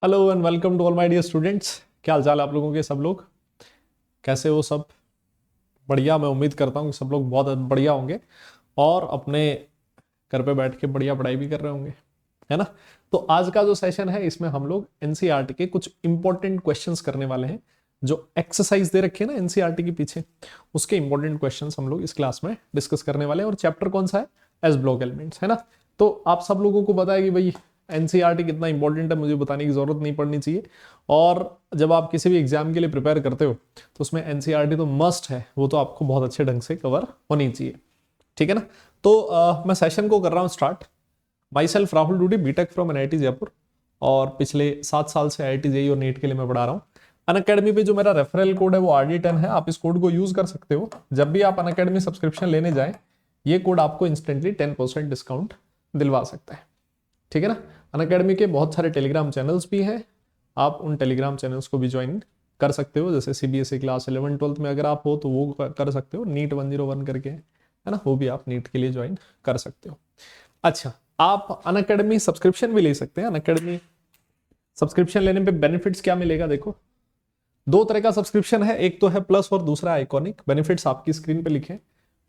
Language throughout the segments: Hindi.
Hello and welcome to all my dear students. क्या हाल चाल है आप लोगों के? सब लोग कैसे हो? सब बढ़िया। मैं उम्मीद करता हूँ कि सब लोग बहुत बढ़िया होंगे और अपने घर पे बैठ के बढ़िया पढ़ाई भी कर रहे होंगे, है ना। तो आज का जो सेशन है इसमें हम लोग एनसीईआरटी के कुछ इंपॉर्टेंट क्वेश्चंस करने वाले हैं। जो एक्सरसाइज दे रखी है ना एनसीईआरटी के पीछे, उसके इंपॉर्टेंट क्वेश्चंस हम लोग इस क्लास में डिस्कस करने वाले हैं। और चैप्टर कौन सा है? एस ब्लॉक एलिमेंट्स, है ना। तो आप सब लोगों को पता है कि भाई एनसीईआरटी कितना इंपॉर्टेंट है, मुझे बताने की जरूरत नहीं पड़नी चाहिए। और जब आप किसी भी एग्जाम के लिए प्रिपेयर करते हो तो उसमें एनसीईआरटी तो मस्ट है, वो तो आपको बहुत अच्छे ढंग से कवर होनी चाहिए, ठीक है ना। तो मैं सेशन को कर रहा हूँ start. Myself Rahul Dudi, B Tech from NIT Jaipur, और पिछले 7 साल से आईआईटी जेईई और नीट के लिए मैं पढ़ा रहा हूँ। अनअकैडमी पे जो मेरा रेफरल कोड है वो RD10 है। आप इस कोड को यूज कर सकते हो जब भी आप अनअकैडमी सब्सक्रिप्शन लेने जाएं। ये कोड आपको इंस्टेंटली 10% डिस्काउंट दिलवा सकता है, ठीक है ना। अनअकैडमी के बहुत सारे टेलीग्राम चैनल्स भी हैं, आप उन टेलीग्राम चैनल्स को भी ज्वाइन कर सकते हो। जैसे सीबीएसई क्लास 11-12 में अगर आप हो तो वो कर सकते हो, नीट 101 करके है ना, वो भी आप नीट के लिए ज्वाइन कर सकते हो। अच्छा, आप अनअकैडमी सब्सक्रिप्शन भी ले सकते हैं। अनअकैडमी सब्सक्रिप्शन लेने पे बेनिफिट्स क्या मिलेगा? देखो, दो तरह का सब्सक्रिप्शन है, एक तो है प्लस और दूसरा आइकॉनिक। बेनिफिट्स आपकी स्क्रीन पे लिखे।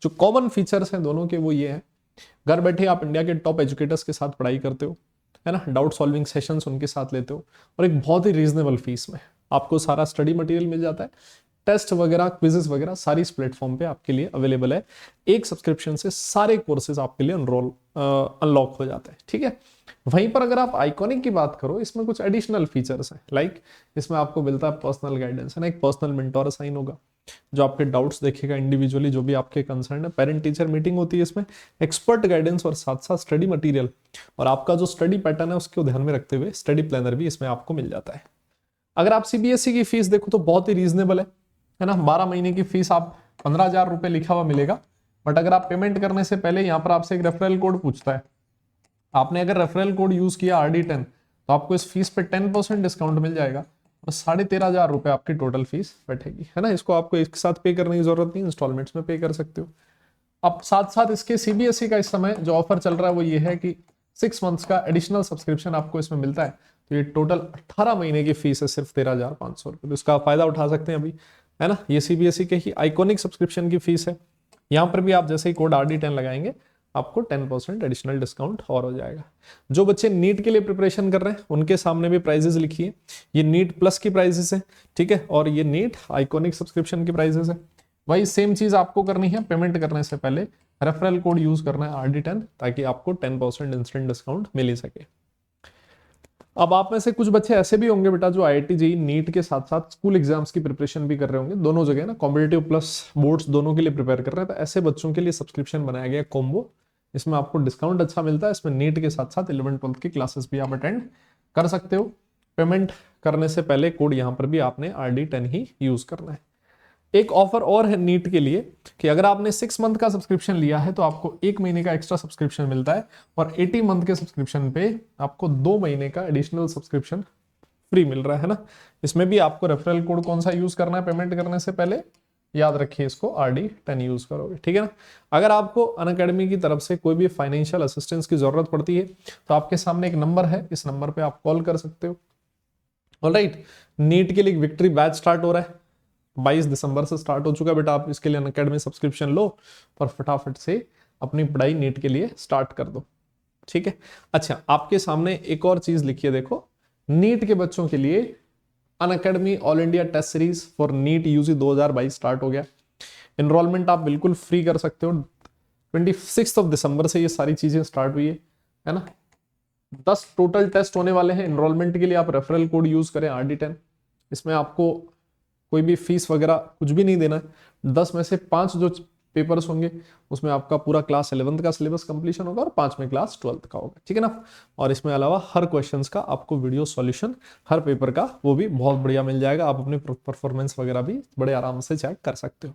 जो कॉमन फीचर्स हैं दोनों के वो ये हैं, घर बैठे आप इंडिया के टॉप एजुकेटर्स के साथ पढ़ाई करते हो, है ना। डाउट सॉल्विंग सेशंस उनके साथ लेते हो और एक बहुत ही रीजनेबल फीस में आपको सारा स्टडी मटेरियल मिल जाता है। टेस्ट वगैरह, क्विजेस वगैरह सारी इस प्लेटफॉर्म पे आपके लिए अवेलेबल है। एक सब्सक्रिप्शन से सारे कोर्सेज आपके लिए अनलॉक हो जाते हैं, ठीक है। वहीं पर अगर आप आइकॉनिक की बात करो, इसमें कुछ एडिशनल फीचर्स हैं। लाइक इसमें आपको मिलता है पर्सनल गाइडेंस, है ना। एक पर्सनल मेंटोर असाइन होगा जो आपके डाउट्स देखेगा इंडिविजुअली, जो भी आपके कंसर्न है। पेरेंट टीचर मीटिंग होती है इसमें, एक्सपर्ट गाइडेंस और साथ साथ स्टडी मटेरियल और आपका जो स्टडी पैटर्न है उसको ध्यान में रखते हुए स्टडी प्लानर भी इसमें आपको मिल जाता है। अगर आप सीबीएसई की फीस देखो तो बहुत ही रीजनेबल है ना। 12 महीने की फीस आप 15,000 रुपए लिखा हुआ मिलेगा। बट अगर आप पेमेंट करने से पहले यहाँ पर आपसे एक रेफरल कोड पूछता है, आपने अगर रेफरल कोड यूज किया RD10 तो आपको इस फीस पे 10% डिस्काउंट मिल जाएगा और 13,500 रुपए आपकी टोटल फीस बैठेगी, है ना। इसको आपको एक साथ पे करने की जरूरत नहीं, इंस्टॉलमेंट्स में पे कर सकते हो। अब साथ साथ इसके सीबीएसई का इस समय जो ऑफर चल रहा है वो ये है कि 6 मंथ्स का एडिशनल सब्सक्रिप्शन आपको इसमें मिलता है। तो ये टोटल 18 महीने की फीस है सिर्फ 13,500 रुपये। तो इसका फायदा उठा सकते हैं अभी, है ना। ये सीबीएसई के ही आइकॉनिक सब्सक्रिप्शन की फीस है। यहाँ पर भी आप जैसे ही कोड RD10 लगाएंगे आपको 10% एडिशनल डिस्काउंट और हो जाएगा। जो बच्चे नीट के लिए प्रिपरेशन कर रहे हैं उनके सामने भी प्राइजेस लिखिए। ये नीट प्लस की प्राइजेस है, ठीक है, और ये नीट आइकॉनिक सब्सक्रिप्शन की प्राइजेस है। वही सेम चीज आपको करनी है, पेमेंट करने से पहले रेफरल कोड यूज करना है RD10 ताकि आपको 10% इंस्टेंट डिस्काउंट मिल ही सके। अब आप में से कुछ बच्चे ऐसे भी होंगे बेटा जो IIT जेईई नीट के साथ साथ स्कूल एग्जाम्स की प्रिपरेशन भी कर रहे होंगे, दोनों जगह ना, कॉम्पिटिटिव प्लस बोर्ड्स दोनों के लिए प्रिपेयर कर रहे हैं। तो ऐसे बच्चों के लिए सब्सक्रिप्शन बनाया गया कॉम्बो। इसमें आपको डिस्काउंट अच्छा मिलता है। इसमें नीट के साथ साथ 11-12 की क्लासेस भी आप अटेंड कर सकते हो। पेमेंट करने से पहले कोड यहाँ पर भी आपने RD10 ही यूज करना है। एक ऑफर और है नीट के लिए कि अगर आपने 6 मंथ का सब्सक्रिप्शन लिया है तो आपको 1 महीने का एक्स्ट्रा सब्सक्रिप्शन मिलता है और 80 मंथ के सब्सक्रिप्शन पे आपको 2 महीने का एडिशनल सब्सक्रिप्शन फ्री मिल रहा है ना। इसमें भी आपको रेफरल कोड कौन सा यूज करना है पेमेंट करने से पहले? याद रखिए, इसको RD10 यूज करोगे, ठीक है ना। अगर आपको अनअकैडमी की तरफ से कोई भी फाइनेंशियल असिस्टेंस की जरूरत पड़ती है तो आपके सामने एक नंबर है, इस नंबर पे आप कॉल कर सकते हो। ऑलराइट, नीट के लिए विक्ट्री बैच स्टार्ट हो रहा है, 22 दिसंबर से स्टार्ट हो चुका है बेटा। आप इसके लिए अनअकैडमी सब्सक्रिप्शन लो और फटाफट से अपनी पढ़ाई नीट के लिए स्टार्ट कर दो, ठीक है। अच्छा, आपके सामने एक और चीज लिखिए, देखो, नीट के बच्चों के लिए Unacademy all India test series for NEET UG 2022 start हो गया। एनरोलमेंट आप बिल्कुल फ्री कर सकते हो। 26 दिसंबर से ये सारी चीजें स्टार्ट हुई है ना। 10 टोटल टेस्ट होने वाले हैं। एनरोलमेंट के लिए आप रेफरल कोड यूज करें RD10। इसमें आपको कोई भी फीस वगैरह कुछ भी नहीं देना है। 10 में से 5 जो पेपर्स होंगे उसमें आपका पूरा क्लास 11th का सिलेबस कंप्लीशन होगा और 5 में क्लास 12th का होगा, ठीक है ना। और इसमें अलावा हर क्वेश्चंस का आपको वीडियो सॉल्यूशन हर पेपर का वो भी बहुत बढ़िया मिल जाएगा। आप अपनी परफॉर्मेंस वगैरह भी बड़े आराम से चेक कर सकते हो।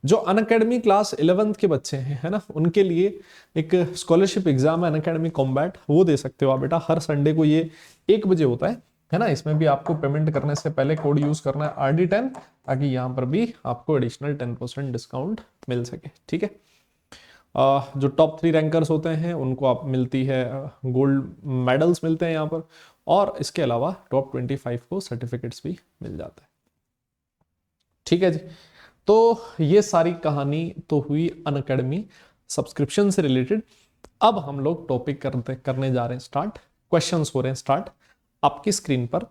जो अनअकैडमी क्लास 11th के बच्चे हैं, है ना, उनके लिए एक स्कॉलरशिप एग्जाम है अनअकैडमी कॉम्बैट, वो दे सकते हो आप बेटा। हर संडे को ये 1 बजे होता है ना। इसमें भी आपको पेमेंट करने से पहले कोड यूज करना है RD10 ताकि यहाँ पर भी आपको एडिशनल 10% डिस्काउंट मिल सके, ठीक है। जो टॉप 3 रैंकर्स होते हैं उनको आप मिलती है गोल्ड मेडल्स मिलते हैं यहाँ पर, और इसके अलावा टॉप 25 को सर्टिफिकेट्स भी मिल जाता है। ठीक है जी, तो ये सारी कहानी तो हुई अनअकैडमी सब्सक्रिप्शन से रिलेटेड। अब हम लोग टॉपिक करने जा रहे हैं स्टार्ट, क्वेश्चंस हो रहे हैं स्टार्ट। आपकी स्क्रीन पर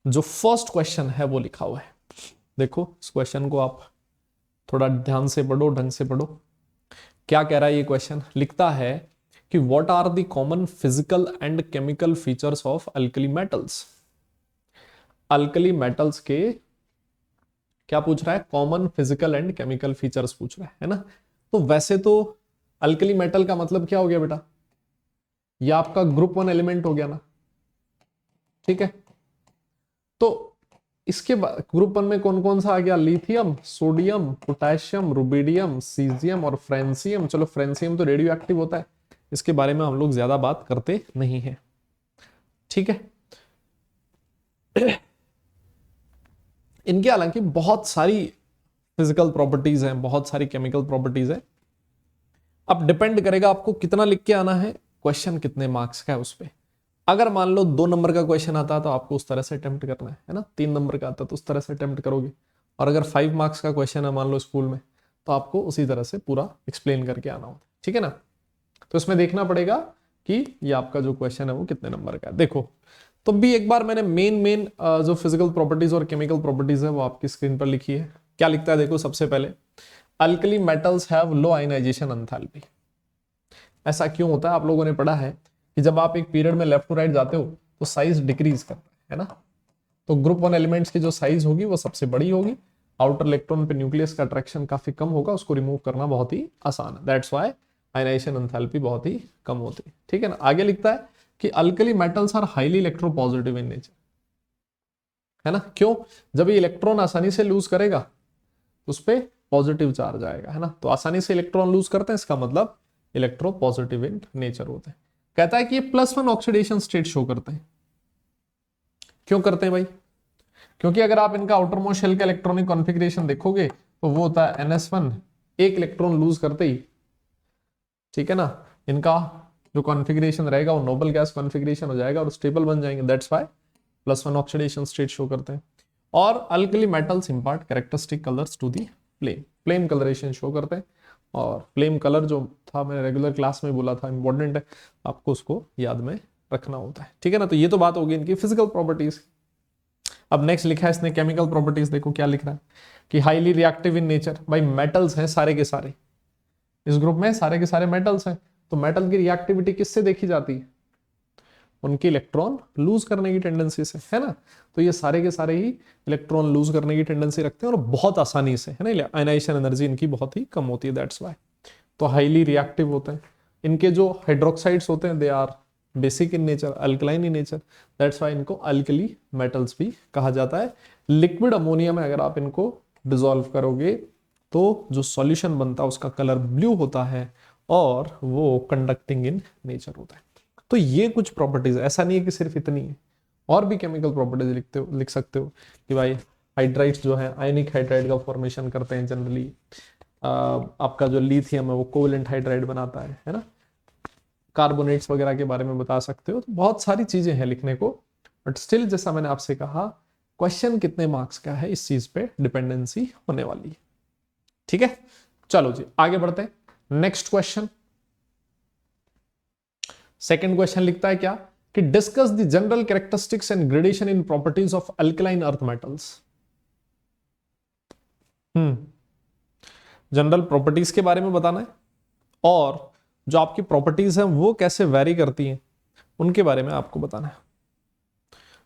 जो फर्स्ट क्वेश्चन है वो लिखा हुआ है, देखो इस क्वेश्चन को आप थोड़ा ध्यान से पढ़ो, ढंग से पढ़ो। क्या कह रहा है ये क्वेश्चन? लिखता है कि what are the common physical and chemical features of alkali metals. Alkali metals के क्या पूछ रहा है? Common physical and chemical features पूछ रहा है ना। तो वैसे तो अल्कली मेटल का मतलब क्या हो गया बेटा? ये आपका ग्रुप 1 एलिमेंट हो गया ना, ठीक है। तो इसके बाद ग्रुप 1 में कौन कौन सा आ गया? Lithium, sodium, potassium, rubidium, caesium और फ्रेंसियम। चलो फ्रेंसियम तो रेडियो एक्टिव होता है, इसके बारे में हम लोग ज्यादा बात करते नहीं हैं, ठीक है। इनके हालांकि बहुत सारी फिजिकल प्रॉपर्टीज हैं, बहुत सारी केमिकल प्रॉपर्टीज है। अब डिपेंड करेगा आपको कितना लिख के आना है, क्वेश्चन कितने मार्क्स का है उस पर। अगर मान लो 2 नंबर का क्वेश्चन आता है तो आपको उस तरह से अटेम्प्ट करना है ना। 3 नंबर का आता है तो उस तरह से अटेम्प्ट करोगे, और अगर 5 मार्क्स का क्वेश्चन है मान लो स्कूल में, तो आपको उसी तरह से पूरा एक्सप्लेन करके आना होता है, ठीक है ना। तो इसमें देखना पड़ेगा कि ये आपका जो क्वेश्चन है वो कितने नंबर का है। देखो तो भी एक बार मैंने मेन जो फिजिकल प्रॉपर्टीज और केमिकल प्रॉपर्टीज है वो आपकी स्क्रीन पर लिखी है। क्या लिखता है देखो, सबसे पहले alkali metals have low ionization enthalpy. ऐसा क्यों होता है? आप लोगों ने पढ़ा है कि जब आप एक पीरियड में लेफ्ट टू राइट जाते हो तो साइज डिक्रीज करता है ना। तो ग्रुप 1 एलिमेंट्स की जो साइज होगी वो सबसे बड़ी होगी, आउटर इलेक्ट्रॉन पे न्यूक्लियस का अट्रैक्शन काफी कम होगा, उसको रिमूव करना बहुत ही आसान है। दैट्स व्हाई आयनाइजेशन एंथैल्पी बहुत ही कम होती है, ठीक है ना। आगे लिखता है कि alkali metals are highly electropositive in nature, है ना। क्यों? जब ये इलेक्ट्रॉन आसानी से लूज करेगा उस पर पॉजिटिव चार्ज आएगा, है ना। तो आसानी से इलेक्ट्रॉन लूज करते हैं, इसका मतलब इलेक्ट्रो पॉजिटिव इन नेचर होते हैं। कहता है कि ये +1 ऑक्सीडेशन स्टेट शो करते हैं। क्यों करते हैं भाई? क्योंकि अगर आप इनका आउटर मोस्ट शेल का इलेक्ट्रॉनिक कॉन्फ़िगरेशन देखोगे तो वो होता है NS1, एक इलेक्ट्रॉन लूज करते ही, ठीक है ना, इनका जो कॉन्फ़िगरेशन रहेगा वो नोबल गैस कॉन्फ़िगरेशन हो जाएगा और स्टेबल बन जाएंगे। That's why +1 oxidation state show करते हैं। और alkali metals impart characteristic colours to the flame, flame colouration show करते हैं। और फ्लेम कलर जो था मैंने रेगुलर क्लास में बोला था, इंपॉर्टेंट है, आपको उसको याद में रखना होता है, ठीक है ना। तो ये तो बात होगी इनकी फिजिकल प्रॉपर्टीज। अब नेक्स्ट लिखा है इसने केमिकल प्रॉपर्टीज, देखो क्या लिख रहा है कि हाईली रिएक्टिव इन नेचर। भाई मेटल्स हैं सारे के सारे, इस ग्रुप में सारे के सारे मेटल्स हैं, तो मेटल की रिएक्टिविटी किससे देखी जाती है? उनकी इलेक्ट्रॉन लूज करने की टेंडेंसी से, है ना। तो ये सारे के सारे ही इलेक्ट्रॉन लूज करने की टेंडेंसी रखते हैं और बहुत आसानी से, है ना। आयनाइजेशन एनर्जी इनकी बहुत ही कम होती है, दैट्स व्हाई। तो हाईली रिएक्टिव होते हैं। इनके जो हाइड्रोक्साइड्स होते हैं they are basic in nature, alkaline in nature, that's why इनको अल्कली मेटल्स भी कहा जाता है। लिक्विड अमोनिया में अगर आप इनको डिसॉल्व करोगे तो जो सॉल्यूशन बनता है उसका कलर ब्लू होता है और वो कंडक्टिंग इन नेचर होता है। तो ये कुछ प्रॉपर्टीज, ऐसा नहीं है कि सिर्फ इतनी है, और भी केमिकल प्रॉपर्टीज लिख सकते हो कि भाई हाइड्राइड्स जो है आयनिक हाइड्राइड का फॉर्मेशन करते हैं जनरली। आपका जो लिथियम है वो कोवेलेंट हाइड्राइड बनाता है ना। कार्बोनेट्स वगैरह के बारे में बता सकते हो। तो बहुत सारी चीजें हैं लिखने को, बट स्टिल जैसा मैंने आपसे कहा क्वेश्चन कितने मार्क्स का है इस चीज पे डिपेंडेंसी होने वाली है, ठीक है। चलो जी आगे बढ़ते हैं। नेक्स्ट क्वेश्चन, सेकंड क्वेश्चन लिखता है क्या कि discuss the general characteristics and gradation in properties of alkaline earth metals. General properties के बारे में बताना है और जो आपकी प्रॉपर्टीज हैं वो कैसे वैरी करती हैं उनके बारे में आपको बताना है।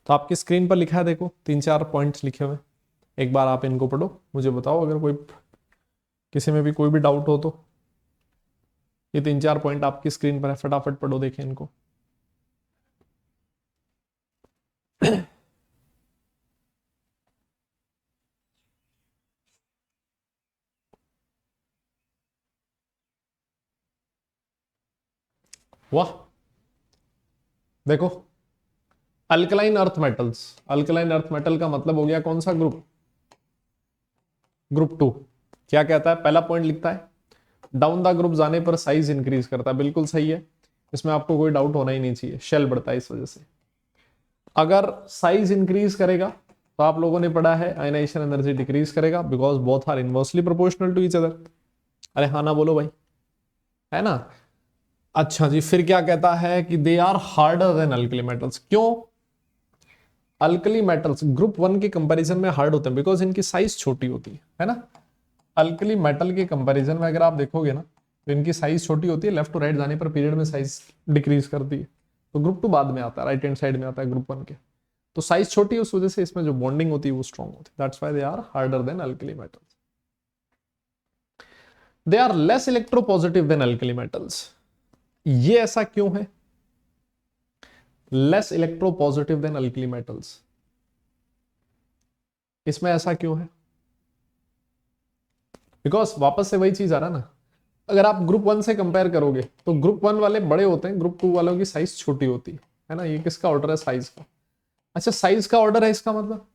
तो आपकी स्क्रीन पर लिखा है, देखो 3-4 पॉइंट्स लिखे हुए, एक बार आप इनको पढ़ो, मुझे बताओ अगर कोई किसी में भी कोई भी डाउट हो तो। ये 3-4 पॉइंट आपकी स्क्रीन पर है, फटाफट पढ़ो, देखें इनको। वाह, देखो alkaline earth metals, alkaline earth metal का मतलब हो गया कौन सा ग्रुप? ग्रुप 2। क्या कहता है? पहला पॉइंट लिखता है डाउन द ग्रुप जाने पर साइज इंक्रीज करता है, बिल्कुल सही है, इसमें आपको कोई डाउट होना ही नहीं चाहिए, शेल बढ़ता है इस वजह से। अगर साइज इंक्रीज करेगा तो आप लोगों ने पढ़ा है आयनाइजेशन एनर्जी डिक्रीज करेगा, because both are inversely proportional to each other. अरे हाँ ना बोलो भाई, है ना। अच्छा जी, फिर क्या कहता है कि they are harder than alkali metals. क्यों? अल्कली मेटल्स ग्रुप वन के कंपैरिजन में हार्ड होते हैं बिकॉज इनकी साइज छोटी होती है ना। अल्कली मेटल के कंपैरिजन में अगर आप देखोगे ना तो इनकी साइज छोटी होती है, लेफ्ट टू राइट जाने पर पीरियड में साइज डिक्रीज करती है। तो ग्रुप टू बाद में आता है, राइट हैंड साइड में आता है ग्रुप वन के। तो साइज छोटी है, उस वजह से इसमें जो बॉन्डिंग होती है वो स्ट्रॉन्ग होती है, that's why they are harder than alkali metals. They are less electropositive than alkali metals. ये ऐसा क्यों है? Less electropositive than alkali metals, इसमें ऐसा क्यों है? बिकॉज वापस से वही चीज आ रहा ना, अगर आप ग्रुप वन से कंपेयर करोगे तो ग्रुप वन वाले बड़े होते हैं, ग्रुप टू वालों की साइज छोटी होती है ना। ये किसका ऑर्डर है? साइज का। अच्छा, साइज का ऑर्डर है, इसका मतलब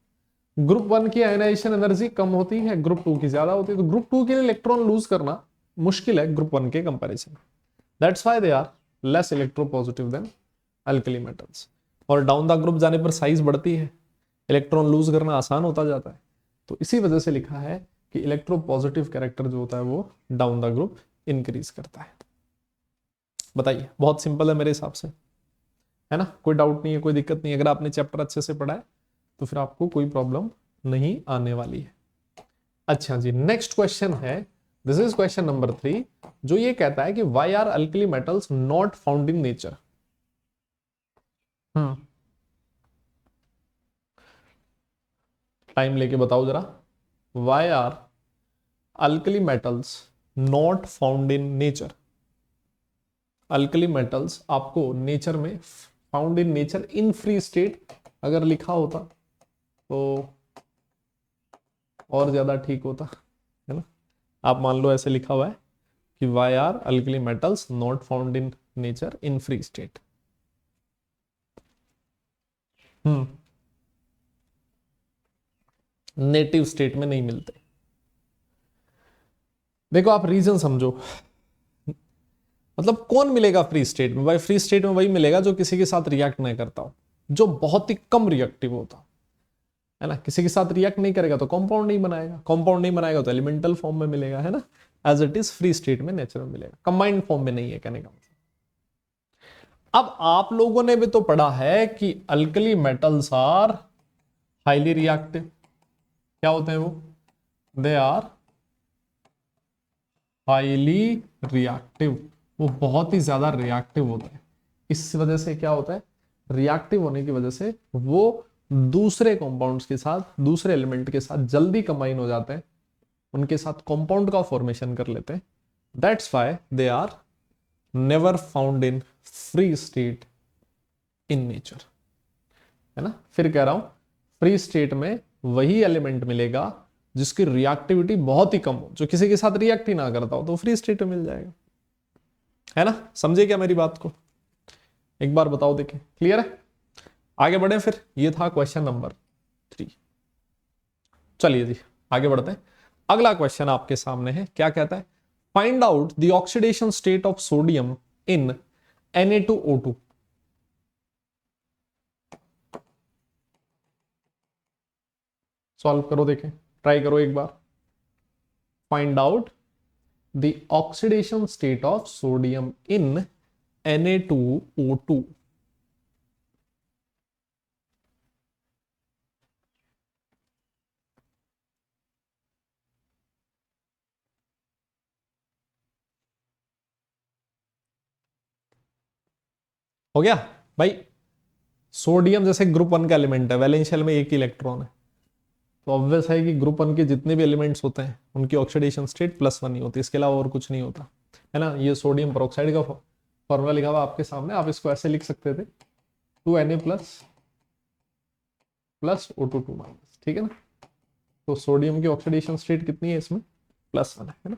ग्रुप वन की आयनाइजेशन एनर्जी कम होती है, ग्रुप टू की ज्यादा होती है, तो ग्रुप टू के लिए इलेक्ट्रॉन लूज करना मुश्किल है ग्रुप वन के comparison. That's why they are less electropositive than alkali metals. और डाउन द ग्रुप जाने पर साइज बढ़ती है, इलेक्ट्रॉन लूज करना आसान होता जाता है, तो इसी वजह से लिखा है कि इलेक्ट्रोपॉजिटिव कैरेक्टर जो होता है वो डाउन द ग्रुप इंक्रीज करता है। बताइए, बहुत सिंपल है मेरे हिसाब से, है ना। कोई डाउट नहीं है, कोई दिक्कत नहीं है। अगर आपने चैप्टर अच्छे से पढ़ा है तो फिर आपको कोई प्रॉब्लम नहीं आने वाली है। अच्छा जी, नेक्स्ट क्वेश्चन है, दिस इज क्वेश्चन नंबर 3, जो ये कहता है कि why are alkali metals not found in nature. Time लेके बताओ जरा। Why are alkali metals not found in nature. Alkali metals आपको नेचर में, found in nature in free state अगर लिखा होता तो और ज्यादा ठीक होता, है ना। आप मान लो ऐसे लिखा हुआ है कि why are alkali metals not found in nature in free state. Native state में नहीं मिलते। देखो आप रीजन समझो, मतलब कौन मिलेगा फ्री स्टेट में? भाई फ्री स्टेट में वही मिलेगा जो किसी के साथ रिएक्ट नहीं करता हो, जो बहुत ही कम रिएक्टिव होता है ना। किसी के साथ रिएक्ट नहीं करेगा तो कंपाउंड नहीं बनाएगा, कंपाउंड नहीं बनाएगा तो एलिमेंटल फॉर्म में मिलेगा, है ना। As it is free state में नेचर में मिलेगा, कंबाइंड फॉर्म में नहीं है, कहने का मतलब। अब आप लोगों ने भी तो पढ़ा है कि alkali metals are highly reactive. क्या होते हैं वो? दे आर हाईली रिएक्टिव, वो बहुत ही ज्यादा रिएक्टिव होता है। इस वजह से क्या होता है, रिएक्टिव होने की वजह से वो दूसरे कंपाउंड्स के साथ, दूसरे एलिमेंट के साथ जल्दी कंबाइन हो जाते हैं, उनके साथ कंपाउंड का फॉर्मेशन कर लेते हैं। That's why they are never found in free state in nature, है ना। फिर कह रहा हूं, फ्री स्टेट में वही एलिमेंट मिलेगा जिसकी रिएक्टिविटी बहुत ही कम हो, जो किसी के साथ रिएक्ट ही ना करता हो, तो फ्री स्टेट में मिल जाएगा, है ना। समझे क्या मेरी बात को? एक बार बताओ, देखें क्लियर है। आगे बढ़े फिर, ये था क्वेश्चन नंबर 3। चलिए जी आगे बढ़ते हैं। अगला क्वेश्चन आपके सामने है, क्या कहता है? Find out the oxidation state of sodium in Na2O2। Solve करो, देखें, ट्राई करो एक बार। Find out the oxidation state of sodium in Na2O2। हो गया भाई। सोडियम जैसे ग्रुप वन का एलिमेंट है, वैलेंस शेल में एक ही इलेक्ट्रॉन है, तो ऑब्वियस है कि ग्रुप वन के जितने भी एलिमेंट्स होते हैं उनकी ऑक्सीडेशन स्टेट +1 ही होती है, इसके अलावा और कुछ नहीं होता, है ना। ये सोडियम पेरोक्साइड का फॉर्मूला लिखा हुआ आपके सामने, आप इसको ऐसे लिख सकते थे 2Na प्लस O2 माइनस, ठीक है ना। तो सोडियम की ऑक्सीडेशन स्टेट कितनी है इसमें? +1 है ना।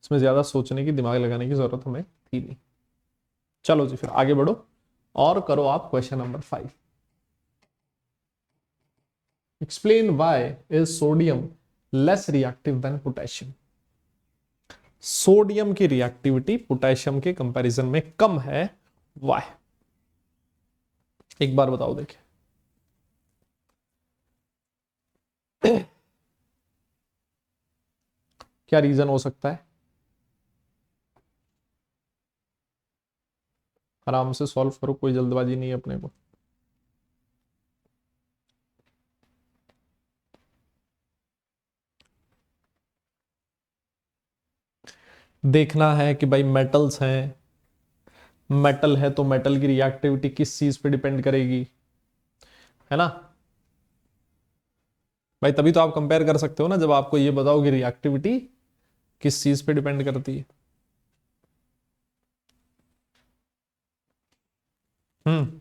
इसमें ज्यादा सोचने की, दिमाग लगाने की जरूरत हमें थी नहीं। चलो जी फिर आगे बढ़ो और करो आप question number 5। Explain why is sodium less reactive than potassium. Sodium की रिएक्टिविटी पोटेशियम के कंपैरिजन में कम है, वाई? एक बार बताओ देखिए। क्या रीजन हो सकता है? आराम से सॉल्व करो, कोई जल्दबाजी नहीं है अपने को। देखना है कि भाई मेटल्स हैं, मेटल है तो मेटल की रिएक्टिविटी किस चीज पे डिपेंड करेगी, है ना भाई? तभी तो आप कंपेयर कर सकते हो ना, जब आपको ये बताओ कि रिएक्टिविटी किस चीज पे डिपेंड करती है। हम्म।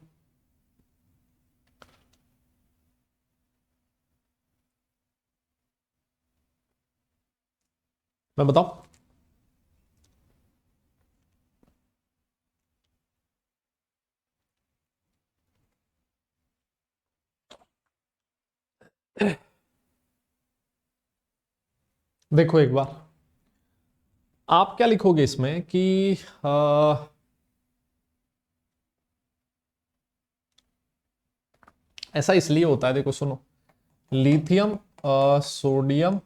मैं बताऊं? देखो एक बार, आप क्या लिखोगे इसमें कि ऐसा इसलिए होता है, देखो सुनो, लिथियम, सोडियम,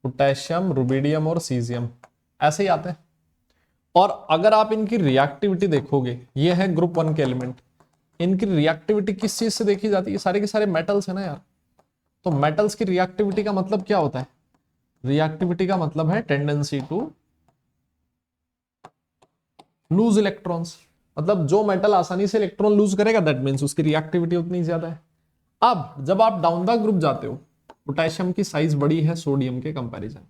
पोटेशियम, रुबिडियम और सीजियम ऐसे ही आते हैं। और अगर आप इनकी रिएक्टिविटी देखोगे, ये है ग्रुप वन के एलिमेंट, इनकी रिएक्टिविटी किस चीज से देखी जाती है? सारे के सारे मेटल्स है ना यार। तो मेटल्स की रिएक्टिविटी का मतलब क्या होता है? रिएक्टिविटी का मतलब है टेंडेंसी टू लूज इलेक्ट्रॉन्स। मतलब जो मेटल आसानी से इलेक्ट्रॉन लूज करेगा, दैट मींस उसकी रिएक्टिविटी उतनी ज्यादा है। अब जब आप डाउन द ग्रुप जाते हो, पोटेशियम की साइज बड़ी है सोडियम के कंपैरिजन।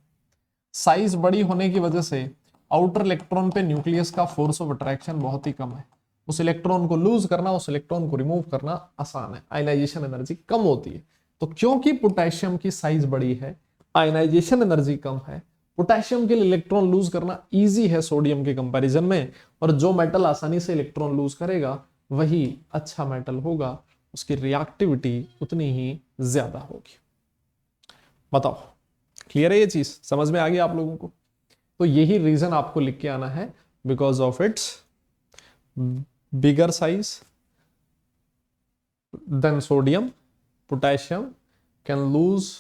साइज बड़ी होने की वजह से आउटर इलेक्ट्रॉन पे न्यूक्लियस का फोर्स ऑफ अट्रैक्शन बहुत ही कम है। उस इलेक्ट्रॉन को लूज करना, उस इलेक्ट्रॉन को रिमूव करना आसान है, आयनाइजेशन एनर्जी कम होती है। तो क्योंकि पोटेशियम की साइज बड़ी है, आयनाइजेशन एनर्जी कम है, पोटेशियम के लिए इलेक्ट्रॉन लूज करना इजी है सोडियम के कंपैरिजन में। और जो मेटल आसानी से इलेक्ट्रॉन लूज करेगा वही अच्छा मेटल होगा, उसकी रिएक्टिविटी उतनी ही ज्यादा होगी। बताओ, क्लियर है ये चीज? समझ में आ गई आप लोगों को? तो यही रीजन आपको लिख के आना है, because of its bigger size than sodium, potassium can lose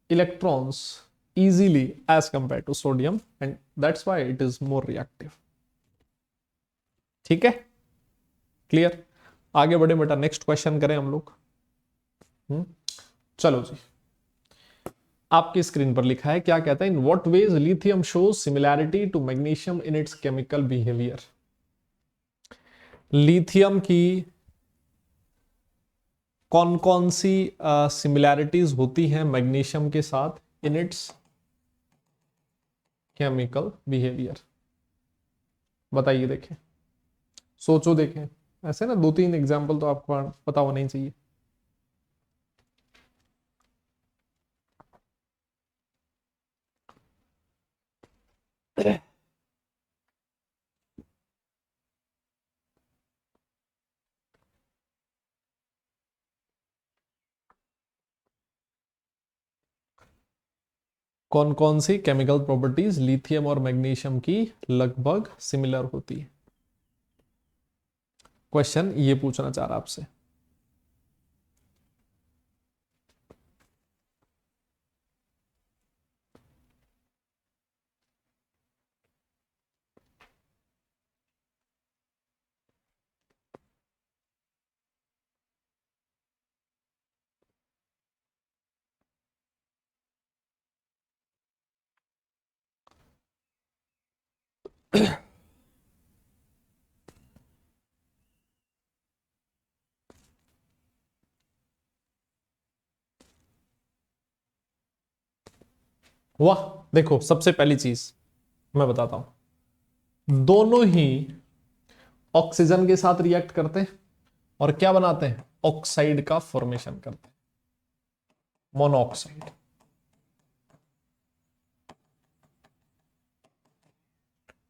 electrons easily as compared to sodium, and that's why it is more reactive। ठीक है, क्लियर? आगे बढ़े बेटा, नेक्स्ट क्वेश्चन करें हम लोग। चलो जी, आपकी स्क्रीन पर लिखा है, क्या कहता है? In what ways lithium shows similarity to magnesium in its chemical behaviour. Lithium की कौन कौन सी सिमिलैरिटीज होती हैं मैग्नीशियम के साथ इन इट्स केमिकल बिहेवियर? बताइए, देखें, सोचो, देखें। ऐसे ना दो तीन एग्जाम्पल तो आपको पता होना ही चाहिए। कौन कौन सी केमिकल प्रॉपर्टीज लिथियम और मैग्नीशियम की लगभग सिमिलर होती है? क्वेश्चन ये पूछना चाह रहा आपसे। वाह, देखो, सबसे पहली चीज मैं बताता हूं, दोनों ही ऑक्सीजन के साथ रिएक्ट करते हैं और क्या बनाते हैं? ऑक्साइड का फॉर्मेशन करते हैं, मोनोऑक्साइड,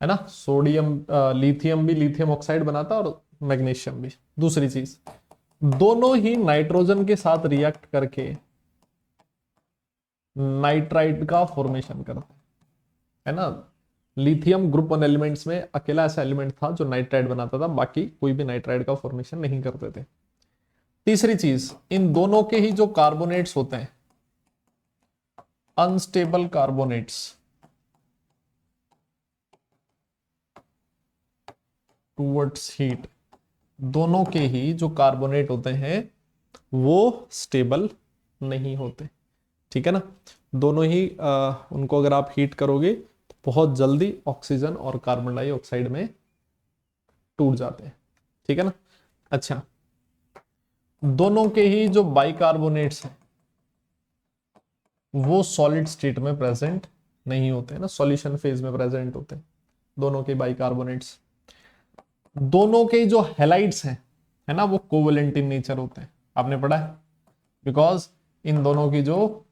है ना? सोडियम, लिथियम भी लिथियम ऑक्साइड बनाता है और मैग्नीशियम भी। दूसरी चीज, दोनों ही नाइट्रोजन के साथ रिएक्ट करके नाइट्राइट का फॉर्मेशन करते हैं, है ना? लिथियम ग्रुप 1 एलिमेंट्स में अकेला ऐसा एलिमेंट था जो नाइट्राइड बनाता था, बाकी कोई भी नाइट्राइड का फॉर्मेशन नहीं करते थे। तीसरी चीज, इन दोनों के ही जो कार्बोनेट्स होते हैं, अनस्टेबल कार्बोनेट्स टूवर्ड्स हीट, दोनों के ही जो कार्बोनेट होते हैं वो स्टेबल नहीं होते, ठीक है ना। दोनों ही उनको अगर आप हीट करोगे तो बहुत जल्दी ऑक्सीजन और कार्बन डाइऑक्साइड में टूट जाते हैं, ठीक है ना। अच्छा, दोनों के ही जो बाइकार्बोनेट्स हैं वो सॉलिड स्टेट में प्रेजेंट नहीं होते हैं ना, सॉल्यूशन फेज में प्रेजेंट होते हैं दोनों के बाइकार्बोनेट्स। दोनों के जो हैलाइड्स हैं, है ना, वो कोवेलेंट इन नेचर होते हैं, आपने पढ़ा है, बिकॉज इन दोनों की जो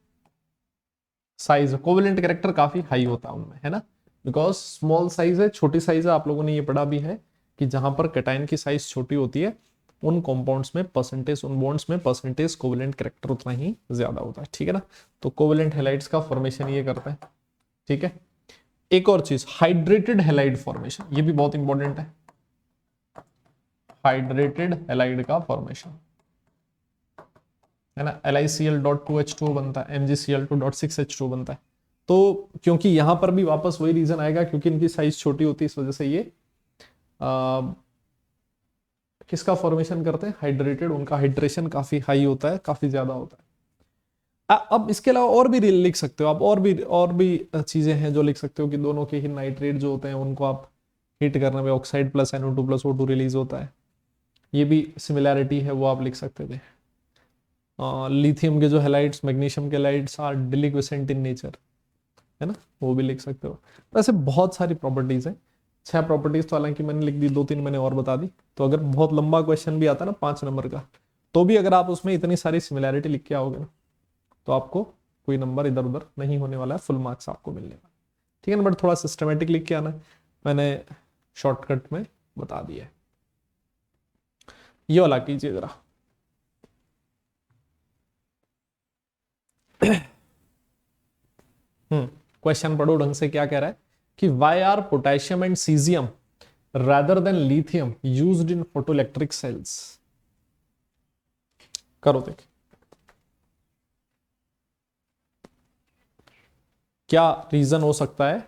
साइज, कोवेलेंट कैरेक्टर काफी हाई होता है उनमें, है ना, बिकॉज स्मॉल साइज है, छोटी साइज है। आप लोगों ने ये पढ़ा भी है कि जहां पर कैटायन की साइज छोटी होती है उन कंपाउंड्स में परसेंटेज, उन बॉन्ड्स में परसेंटेज कोवेलेंट कैरेक्टर उतना ही ज्यादा होता है, ठीक है ना। तो कोवेलेंट हैलाइड्स का फॉर्मेशन ये करता है, ठीक है। एक और चीज, हाइड्रेटेड हैलाइड फॉर्मेशन, ये भी बहुत इंपॉर्टेंट है, हाइड्रेटेड हैलाइड का फॉर्मेशन, है ना। LiCl.2H2 बनता है, MgCl2.6H2 बनता है। तो क्योंकि यहां पर भी वापस वही रीजन आएगा, क्योंकि इनकी साइज छोटी होती है, इस वजह से ये किसका फॉर्मेशन करते हैं, हाइड्रेटेड, उनका हाइड्रेशन काफी हाई होता है, काफी ज्यादा होता है। अब इसके अलावा और भी लिख सकते हो आप, और भी चीजें हैं जो लिख सकते हो कि दोनों के ही नाइट्रेट जो होते हैं उनको आप हीट करने में oxide plus NO2 plus O2 release होता है, ये भी सिमिलैरिटी है, वो आप लिख सकते थे। लिथियम के जो हैलाइड्स, मैग्नीशियम के हैलाइड्स आर डिलिक्विसेंट इन नेचर, है ना, वो भी लिख सकते हो। वैसे बहुत सारी प्रॉपर्टीज हैं, 6 प्रॉपर्टीज तो हालांकि मैंने लिख दी, 2-3 मैंने और बता दी। तो अगर बहुत लंबा क्वेश्चन भी आता ना 5 नंबर का, तो भी अगर आप उसमें इतनी सारी सिमिलैरिटी लिख के आओगे ना, तो आपको कोई नंबर इधर उधर नहीं होने वाला है, फुल मार्क्स आपको मिलने वाला, ठीक है ना। बट थोड़ा सिस्टमेटिक लिख के आना है, मैंने शॉर्टकट में बता दिया है। ये वाला कीजिए जरा। क्वेश्चन पढ़ो ढंग से, क्या कह रहा है कि why are potassium and caesium rather than lithium used in photoelectric cells। करो देख, क्या रीजन हो सकता है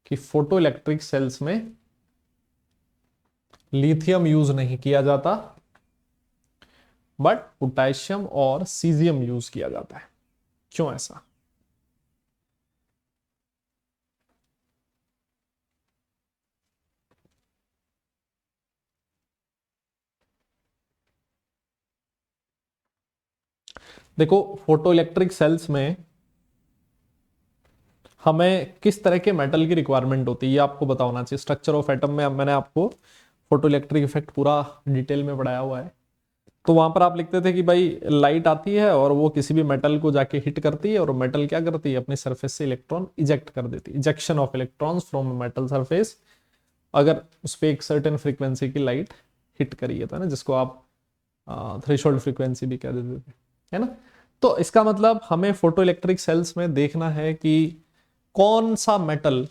कि फोटोइलेक्ट्रिक सेल्स में लिथियम यूज नहीं किया जाता बट पोटेशियम और सीजियम यूज किया जाता है, क्यों ऐसा? देखो, फोटोइलेक्ट्रिक सेल्स में हमें किस तरह के मेटल की रिक्वायरमेंट होती है ये आपको पता होना चाहिए। स्ट्रक्चर ऑफ एटम में मैंने आपको फोटोइलेक्ट्रिक इफेक्ट पूरा डिटेल में पढ़ाया हुआ है। तो वहां पर आप लिखते थे कि भाई लाइट आती है और वो किसी भी मेटल को जाके हिट करती है और मेटल क्या करती है, अपने सरफेस से इलेक्ट्रॉन इजेक्ट कर देती है, ejection of electrons from metal surface, अगर उस पर एक सर्टेन फ्रीक्वेंसी की लाइट हिट करी है, ना, जिसको आप थ्रेशोल्ड फ्रीक्वेंसी भी कह देते थे, है ना। तो इसका मतलब हमें फोटो इलेक्ट्रिक सेल्स में देखना है कि कौन सा मेटल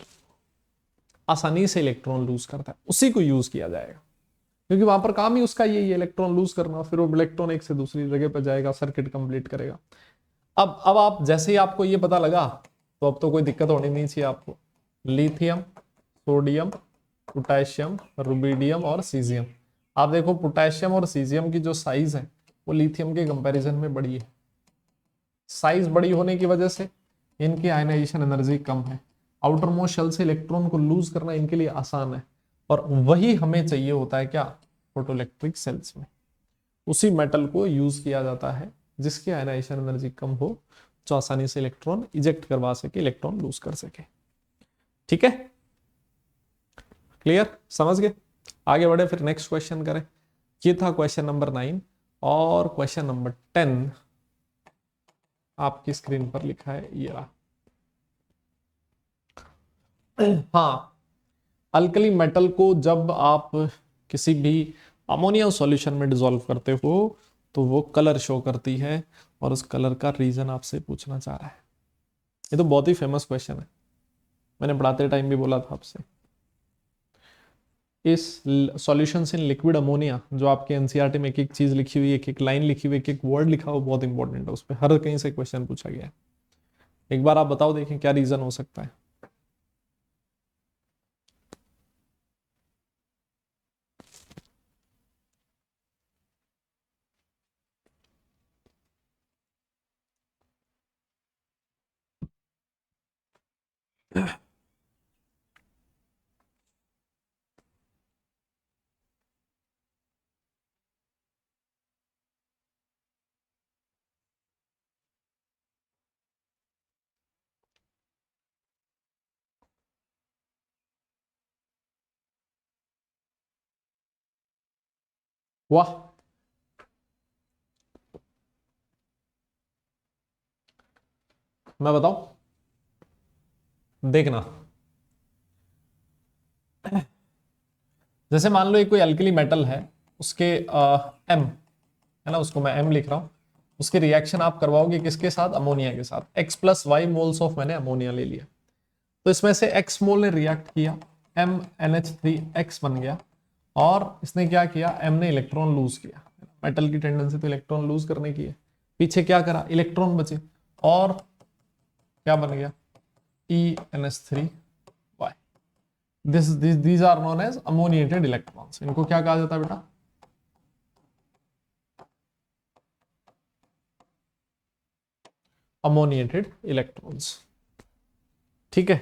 आसानी से इलेक्ट्रॉन लूज करता है, उसी को यूज किया जाएगा, क्योंकि वहां पर काम ही उसका यही है, इलेक्ट्रॉन लूज करना, फिर वो इलेक्ट्रॉन एक से दूसरी जगह पर जाएगा, सर्किट कंप्लीट करेगा। अब आप जैसे ही आपको ये पता लगा तो अब तो कोई दिक्कत होनी नहीं चाहिए आपको। लिथियम, सोडियम, पोटेशियम, रुबिडियम और सीजियम। आप देखो पोटेशियम और सीजियम की जो साइज है वो लिथियम के कंपैरिजन में बड़ी है। साइज बड़ी होने की वजह से इनकी आयनाइजेशन एनर्जी कम है, आउटर मोस्ट शेल से इलेक्ट्रॉन को लूज करना इनके लिए आसान है, और वही हमें चाहिए होता है क्या, फोटोइलेक्ट्रिक सेल्स में। उसी मेटल को यूज किया जाता है जिसकी आयनाइजेशन एनर्जी कम हो, जो आसानी से इलेक्ट्रॉन इजेक्ट करवा सके, इलेक्ट्रॉन लूज कर सके, ठीक है, क्लियर, समझ गए। आगे बढ़े, फिर नेक्स्ट क्वेश्चन करें। ये था क्वेश्चन नंबर 9, और क्वेश्चन नंबर 10 आपकी स्क्रीन पर लिखा है, ये रहा। हाँ, अल्कली मेटल को जब आप किसी भी अमोनिया सॉल्यूशन में डिसॉल्व करते हो तो वो कलर शो करती है, और उस कलर का रीजन आपसे पूछना चाह रहा है। ये तो बहुत ही फेमस क्वेश्चन है। मैंने पढ़ाते टाइम भी बोला था आपसे। इस सॉल्यूशंस इन लिक्विड अमोनिया, जो आपके एनसीईआरटी में एक एक चीज लिखी हुई है, एक एक लाइन लिखी हुई है, एक एक वर्ड लिखा हुआ, बहुत इंपॉर्टेंट है, उस पर हर कहीं से क्वेश्चन पूछा गया है। एक बार आप बताओ, देखें क्या रीजन हो सकता है। वाह, मैं बताऊं, देखना। जैसे मान लो ये कोई अल्कली मेटल है, उसके एम है ना, उसको मैं एम लिख रहा हूं, उसके रिएक्शन आप करवाओगे किसके साथ, अमोनिया के साथ। x plus y moles of मैंने अमोनिया ले लिया, तो इसमें से x मोल ने रिएक्ट किया, MnH3x बन गया, और इसने क्या किया, m ने इलेक्ट्रॉन लूज किया। मेटल की टेंडेंसी तो इलेक्ट्रॉन लूज करने की है, पीछे क्या करा, इलेक्ट्रॉन बचे, और क्या बन गया, EnH3y। these are known as ammoniated electrons. इनको क्या कहा जाता है बेटा, अमोनिएटेड इलेक्ट्रॉन्स। ठीक है।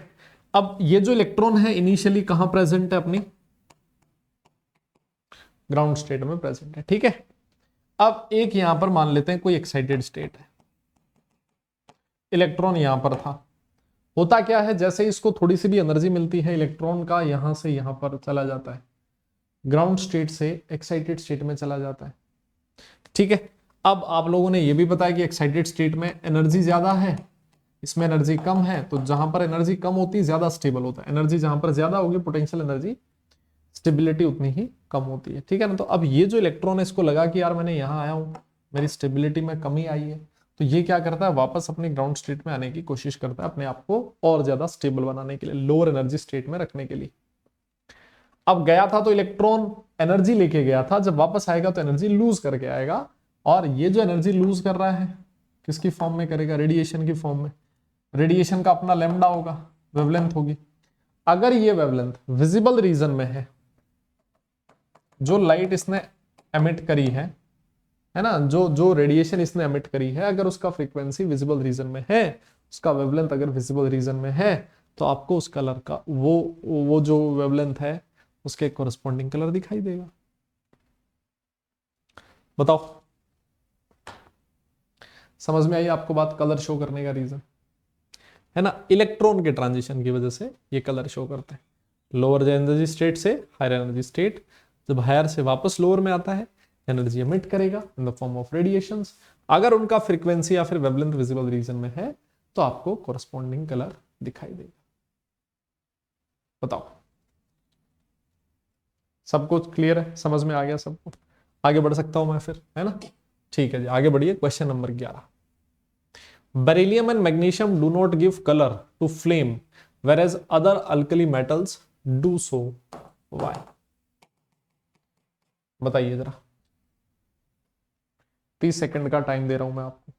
अब ये जो इलेक्ट्रॉन है इनिशियली कहां प्रेजेंट है, अपनी ग्राउंड स्टेट में प्रेजेंट है। ठीक है। अब एक यहां पर मान लेते हैं कोई एक्साइटेड स्टेट है, इलेक्ट्रॉन यहां पर था। होता क्या है, जैसे इसको थोड़ी सी भी एनर्जी मिलती है, इलेक्ट्रॉन का यहां से यहां पर चला जाता है, ग्राउंड स्टेट से एक्साइटेड स्टेट में चला जाता है। ठीक है। अब आप लोगों ने यह भी बताया कि एक्साइटेड स्टेट में एनर्जी ज्यादा है, इसमें एनर्जी कम है, तो जहां पर एनर्जी कम होती है ज्यादा स्टेबल होता है, एनर्जी जहां पर ज्यादा होगी पोटेंशियल एनर्जी, स्टेबिलिटी उतनी ही कम होती है। ठीक है ना। तो अब ये जो इलेक्ट्रॉन है, इसको लगा कि यार मैंने यहां आया हूं, मेरी स्टेबिलिटी में कमी आई है, तो ये क्या करता है, वापस अपनी ग्राउंड स्टेट में आने की कोशिश करता है, अपने आप को और ज्यादा स्टेबल बनाने के लिए, लोअर एनर्जी स्टेट में रखने के लिए। अब गया था तो इलेक्ट्रॉन एनर्जी लेके गया था, जब वापस आएगा तो एनर्जी लूज करके आएगा, और ये जो एनर्जी लूज कर रहा है किसकी फॉर्म में करेगा, रेडिएशन की फॉर्म में। रेडिएशन का अपना लैम्डा होगा, वेवलेंथ होगी। अगर ये वेवलेंथ विजिबल रीजन में है, जो लाइट इसने एमिट करी है ना, जो जो रेडिएशन इसने एमिट करी है, अगर उसका फ्रीक्वेंसी विजिबल रीजन में है, उसका वेवलेंथ अगर विजिबल रीजन में है, तो आपको उस कलर का वो जो वेवलेंथ है उसके कोरस्पॉन्डिंग कलर दिखाई देगा। बताओ, समझ में आई आपको बात, कलर शो करने का रीजन है ना, इलेक्ट्रॉन के ट्रांजिशन की वजह से ये कलर शो करते हैं। लोअर एनर्जी स्टेट से हायर एनर्जी स्टेट, जब हायर से वापस लोअर में आता है, एनर्जी एमिट करेगा in the form of radiations. अगर उनका फ्रीक्वेंसी या फिर वेवलेंथ विजिबल रीजन में है, तो आपको कोरस्पॉन्डिंग कलर दिखाई देगा। बताओ, सब कुछ क्लियर है, समझ में आ गया सबको? आगे बढ़ सकता हूं मैं फिर, है ना? ठीक है जी, आगे बढ़िए। Question number 11, beryllium and magnesium do not give colour to flame whereas other alkali metals do so, why? बताइए जरा, 30 सेकंड का टाइम दे रहा हूं मैं आपको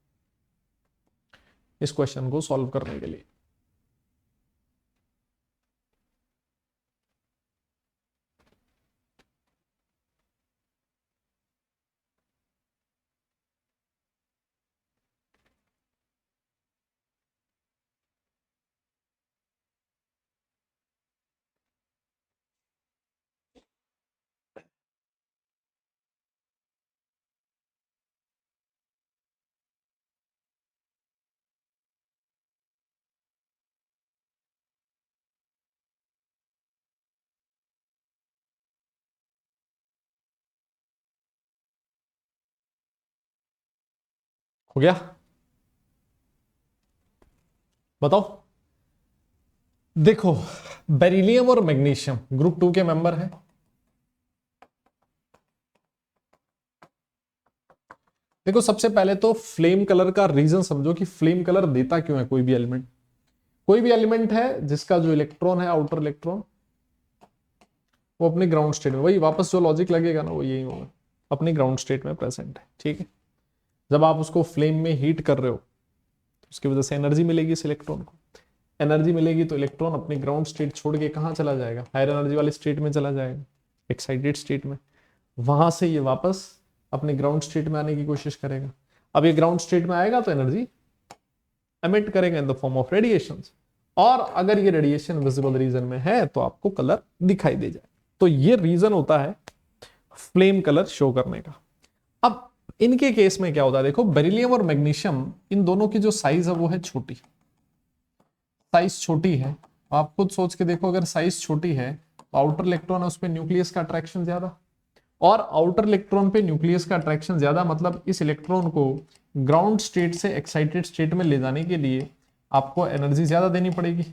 इस क्वेश्चन को सॉल्व करने के लिए। हो गया? बताओ। देखो, बेरिलियम और मैग्नीशियम ग्रुप 2 के मेंबर है। देखो, सबसे पहले तो फ्लेम कलर का रीजन समझो कि फ्लेम कलर देता क्यों है कोई भी एलिमेंट। कोई भी एलिमेंट है जिसका जो इलेक्ट्रॉन है, आउटर इलेक्ट्रॉन, वो अपने ग्राउंड स्टेट में, वही वापस जो लॉजिक लगेगा ना वो यही होगा, अपनी ग्राउंड स्टेट में प्रेजेंट है। ठीक है, जब आप उसको फ्लेम में हीट कर रहे हो तो उसकी वजह से एनर्जी मिलेगी इस इलेक्ट्रॉन को, एनर्जी मिलेगी तो इलेक्ट्रॉन अपनी ग्राउंड स्टेट छोड़ के कहाँ चला जाएगा, हायर एनर्जी वाली स्टेट में चला जाएगा, एक्साइटेड स्टेट में। वहां से ये वापस अपने ग्राउंड स्टेट में आने की कोशिश करेगा। अब ये ग्राउंड स्टेट में आएगा तो एनर्जी एमिट करेगा in the form of radiation, और अगर ये रेडिएशन विजिबल रीजन में है तो आपको कलर दिखाई दे जाए। तो ये रीजन होता है फ्लेम कलर शो करने का। अब इनके केस में क्या होता है, देखो बेरिलियम और मैग्नीशियम, इन दोनों की जो साइज है वो है छोटी, साइज छोटी है। आप खुद सोच के देखो, अगर साइज छोटी है तो आउटर इलेक्ट्रॉन है उस पर न्यूक्लियस का अट्रैक्शन ज्यादा, और आउटर इलेक्ट्रॉन पे न्यूक्लियस का अट्रैक्शन ज्यादा, मतलब इस इलेक्ट्रॉन को ग्राउंड स्टेट से एक्साइटेड स्टेट में ले जाने के लिए आपको एनर्जी ज्यादा देनी पड़ेगी।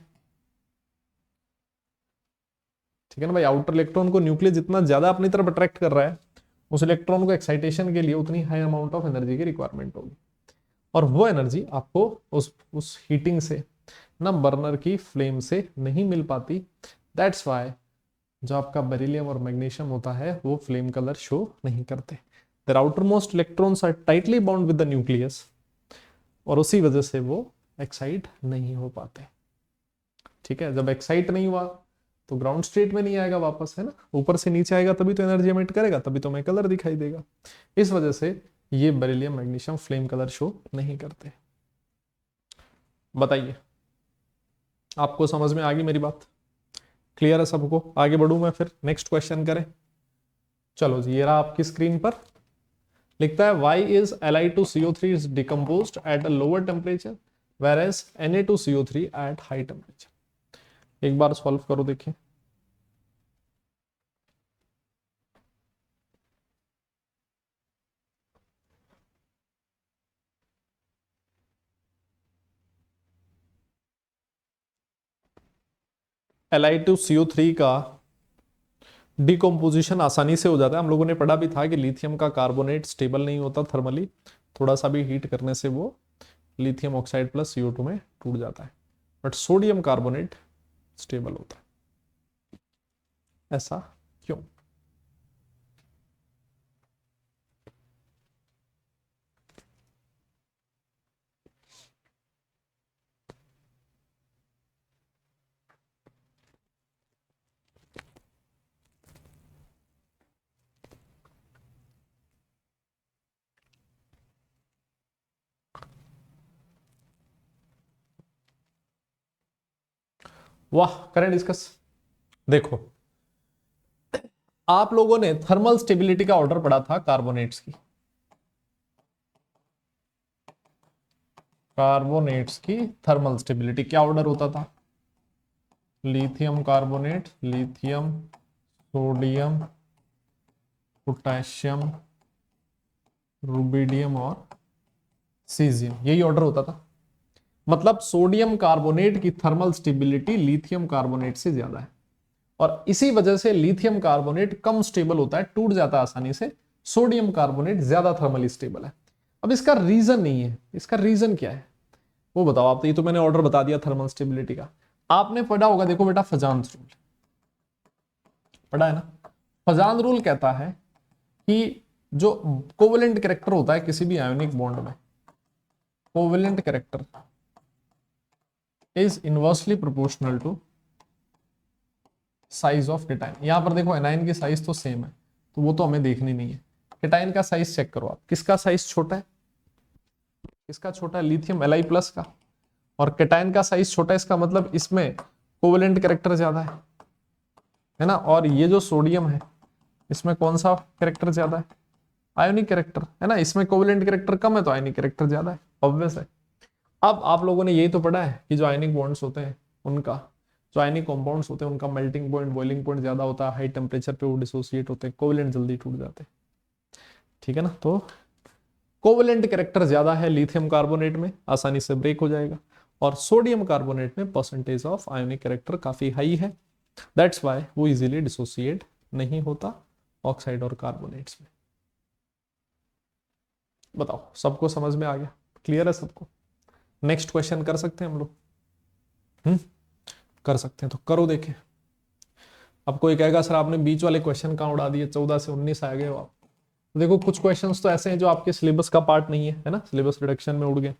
ठीक है ना भाई, आउटर इलेक्ट्रॉन को न्यूक्लियस जितना ज्यादा अपनी तरफ अट्रैक्ट कर रहा है, उस इलेक्ट्रॉन को एक्साइटेशन के लिए उतनी हाई अमाउंट ऑफ एनर्जी की रिक्वायरमेंट होगी, और वो एनर्जी आपको उस हीटिंग से ना, बर्नर की फ्लेम से नहीं मिल पाती। दैट्स वाई जो आपका बेरिलियम और मैग्नीशियम होता है वो फ्लेम कलर शो नहीं करते। Their outermost electrons are tightly bound with the nucleus, और उसी वजह से वो एक्साइट नहीं हो पाते। ठीक है, जब एक्साइट नहीं हुआ तो ग्राउंड स्टेट में नहीं आएगा वापस, है ना, ऊपर से नीचे आएगा तभी तो एनर्जी एमिट करेगा, तभी तो हमें कलर दिखाई देगा। इस वजह से ये beryllium magnesium flame colour show नहीं करते। बताइए, आपको समझ में आ गई मेरी बात? क्लियर है सबको? आगे बढ़ूं मैं फिर, नेक्स्ट क्वेश्चन करें। चलो जी, ये रहा आपकी स्क्रीन पर, लिखता है why is Li2CO3 is decomposed at a lower temperature whereas Na2CO3 at high temperature। एक बार सॉल्व करो देखिए। Li2CO3 का डिकम्पोजिशन आसानी से हो जाता है। हम लोगों ने पढ़ा भी था कि लिथियम का कार्बोनेट स्टेबल नहीं होता थर्मली, थोड़ा सा भी हीट करने से वो लिथियम ऑक्साइड प्लस CO2 में टूट जाता है, बट सोडियम कार्बोनेट स्टेबल होता है। ऐसा क्यों? वाह, करें डिस्कस। देखो, आप लोगों ने थर्मल स्टेबिलिटी का ऑर्डर पढ़ा था कार्बोनेट्स की, कार्बोनेट्स की थर्मल स्टेबिलिटी क्या ऑर्डर होता था? Lithium carbonate, lithium, sodium, potassium, rubidium और सीजियम, यही ऑर्डर होता था। मतलब सोडियम कार्बोनेट की थर्मल स्टेबिलिटी लिथियम कार्बोनेट से ज्यादा है, और इसी वजह से लिथियम कार्बोनेट कम स्टेबल होता है, टूट जाता है आसानी से, सोडियम कार्बोनेट ज्यादा थर्मली स्टेबल है। अब इसका रीजन नहीं है, इसका रीजन क्या है वो बताओ आप। तो ये तो मैंने ऑर्डर बता दिया थर्मल स्टेबिलिटी का, आपने पढ़ा होगा, देखो बेटा फजान्स रूल पढ़ा है ना। फजान रूल कहता है कि जो कोवेलेंट कैरेक्टर होता है किसी भी आयोनिक बॉन्ड में, covalent character is inversely proportional to size of cation. यहां पर देखो एनाइन की साइज तो सेम है, तो वो तो हमें देखनी नहीं है। केटाइन का साइज चेक करो आप, किसका साइज छोटा है? किसका छोटा है? लिथियम Li+ का। और केटाइन का साइज छोटा है, इसका मतलब इसमें कोवेलेंट कैरेक्टर ज्यादा है ना। और ये जो सोडियम है इसमें कौन सा कैरेक्टर ज्यादा है? आयोनिक कैरेक्टर, है ना। इसमें कोवेलेंट कैरेक्टर कम है तो आयोनिक कैरेक्टर ज्यादा है, ऑब्वियस है। अब आप लोगों ने यही तो पढ़ा है कि जो आयनिक बॉन्ड्स होते हैं उनका, जो आयनिक कंपाउंड्स होते हैं उनका मेल्टिंग पॉइंट, बॉइलिंग पॉइंट ज्यादा होता है, हाई टेम्परेचर पे वो डिसोसिएट होते हैं, कोवेलेंट जल्दी टूट जाते हैं। ठीक है ना, तो कोवेलेंट कैरेक्टर ज्यादा है लिथियम कार्बोनेट में, आसानी से ब्रेक हो जाएगा, और सोडियम कार्बोनेट में परसेंटेज ऑफ आयोनिक कैरेक्टर काफी हाई है। दैट्स वाई वो इजीली डिसोसिएट नहीं होता ऑक्साइड और कार्बोनेट्स में। बताओ, सबको समझ में आ गया? क्लियर है सबको? नेक्स्ट क्वेश्चन कर सकते हैं हम लोग। कर सकते हैं तो करो देखें। अब कोई कहेगा सर आपने बीच वाले क्वेश्चन कहाँ उड़ा दिए, 14 से 19 आ गए हो आप। देखो कुछ क्वेश्चंस तो ऐसे हैं जो आपके सिलेबस का पार्ट नहीं है ना, सिलेबस रिडक्शन में उड़ गए,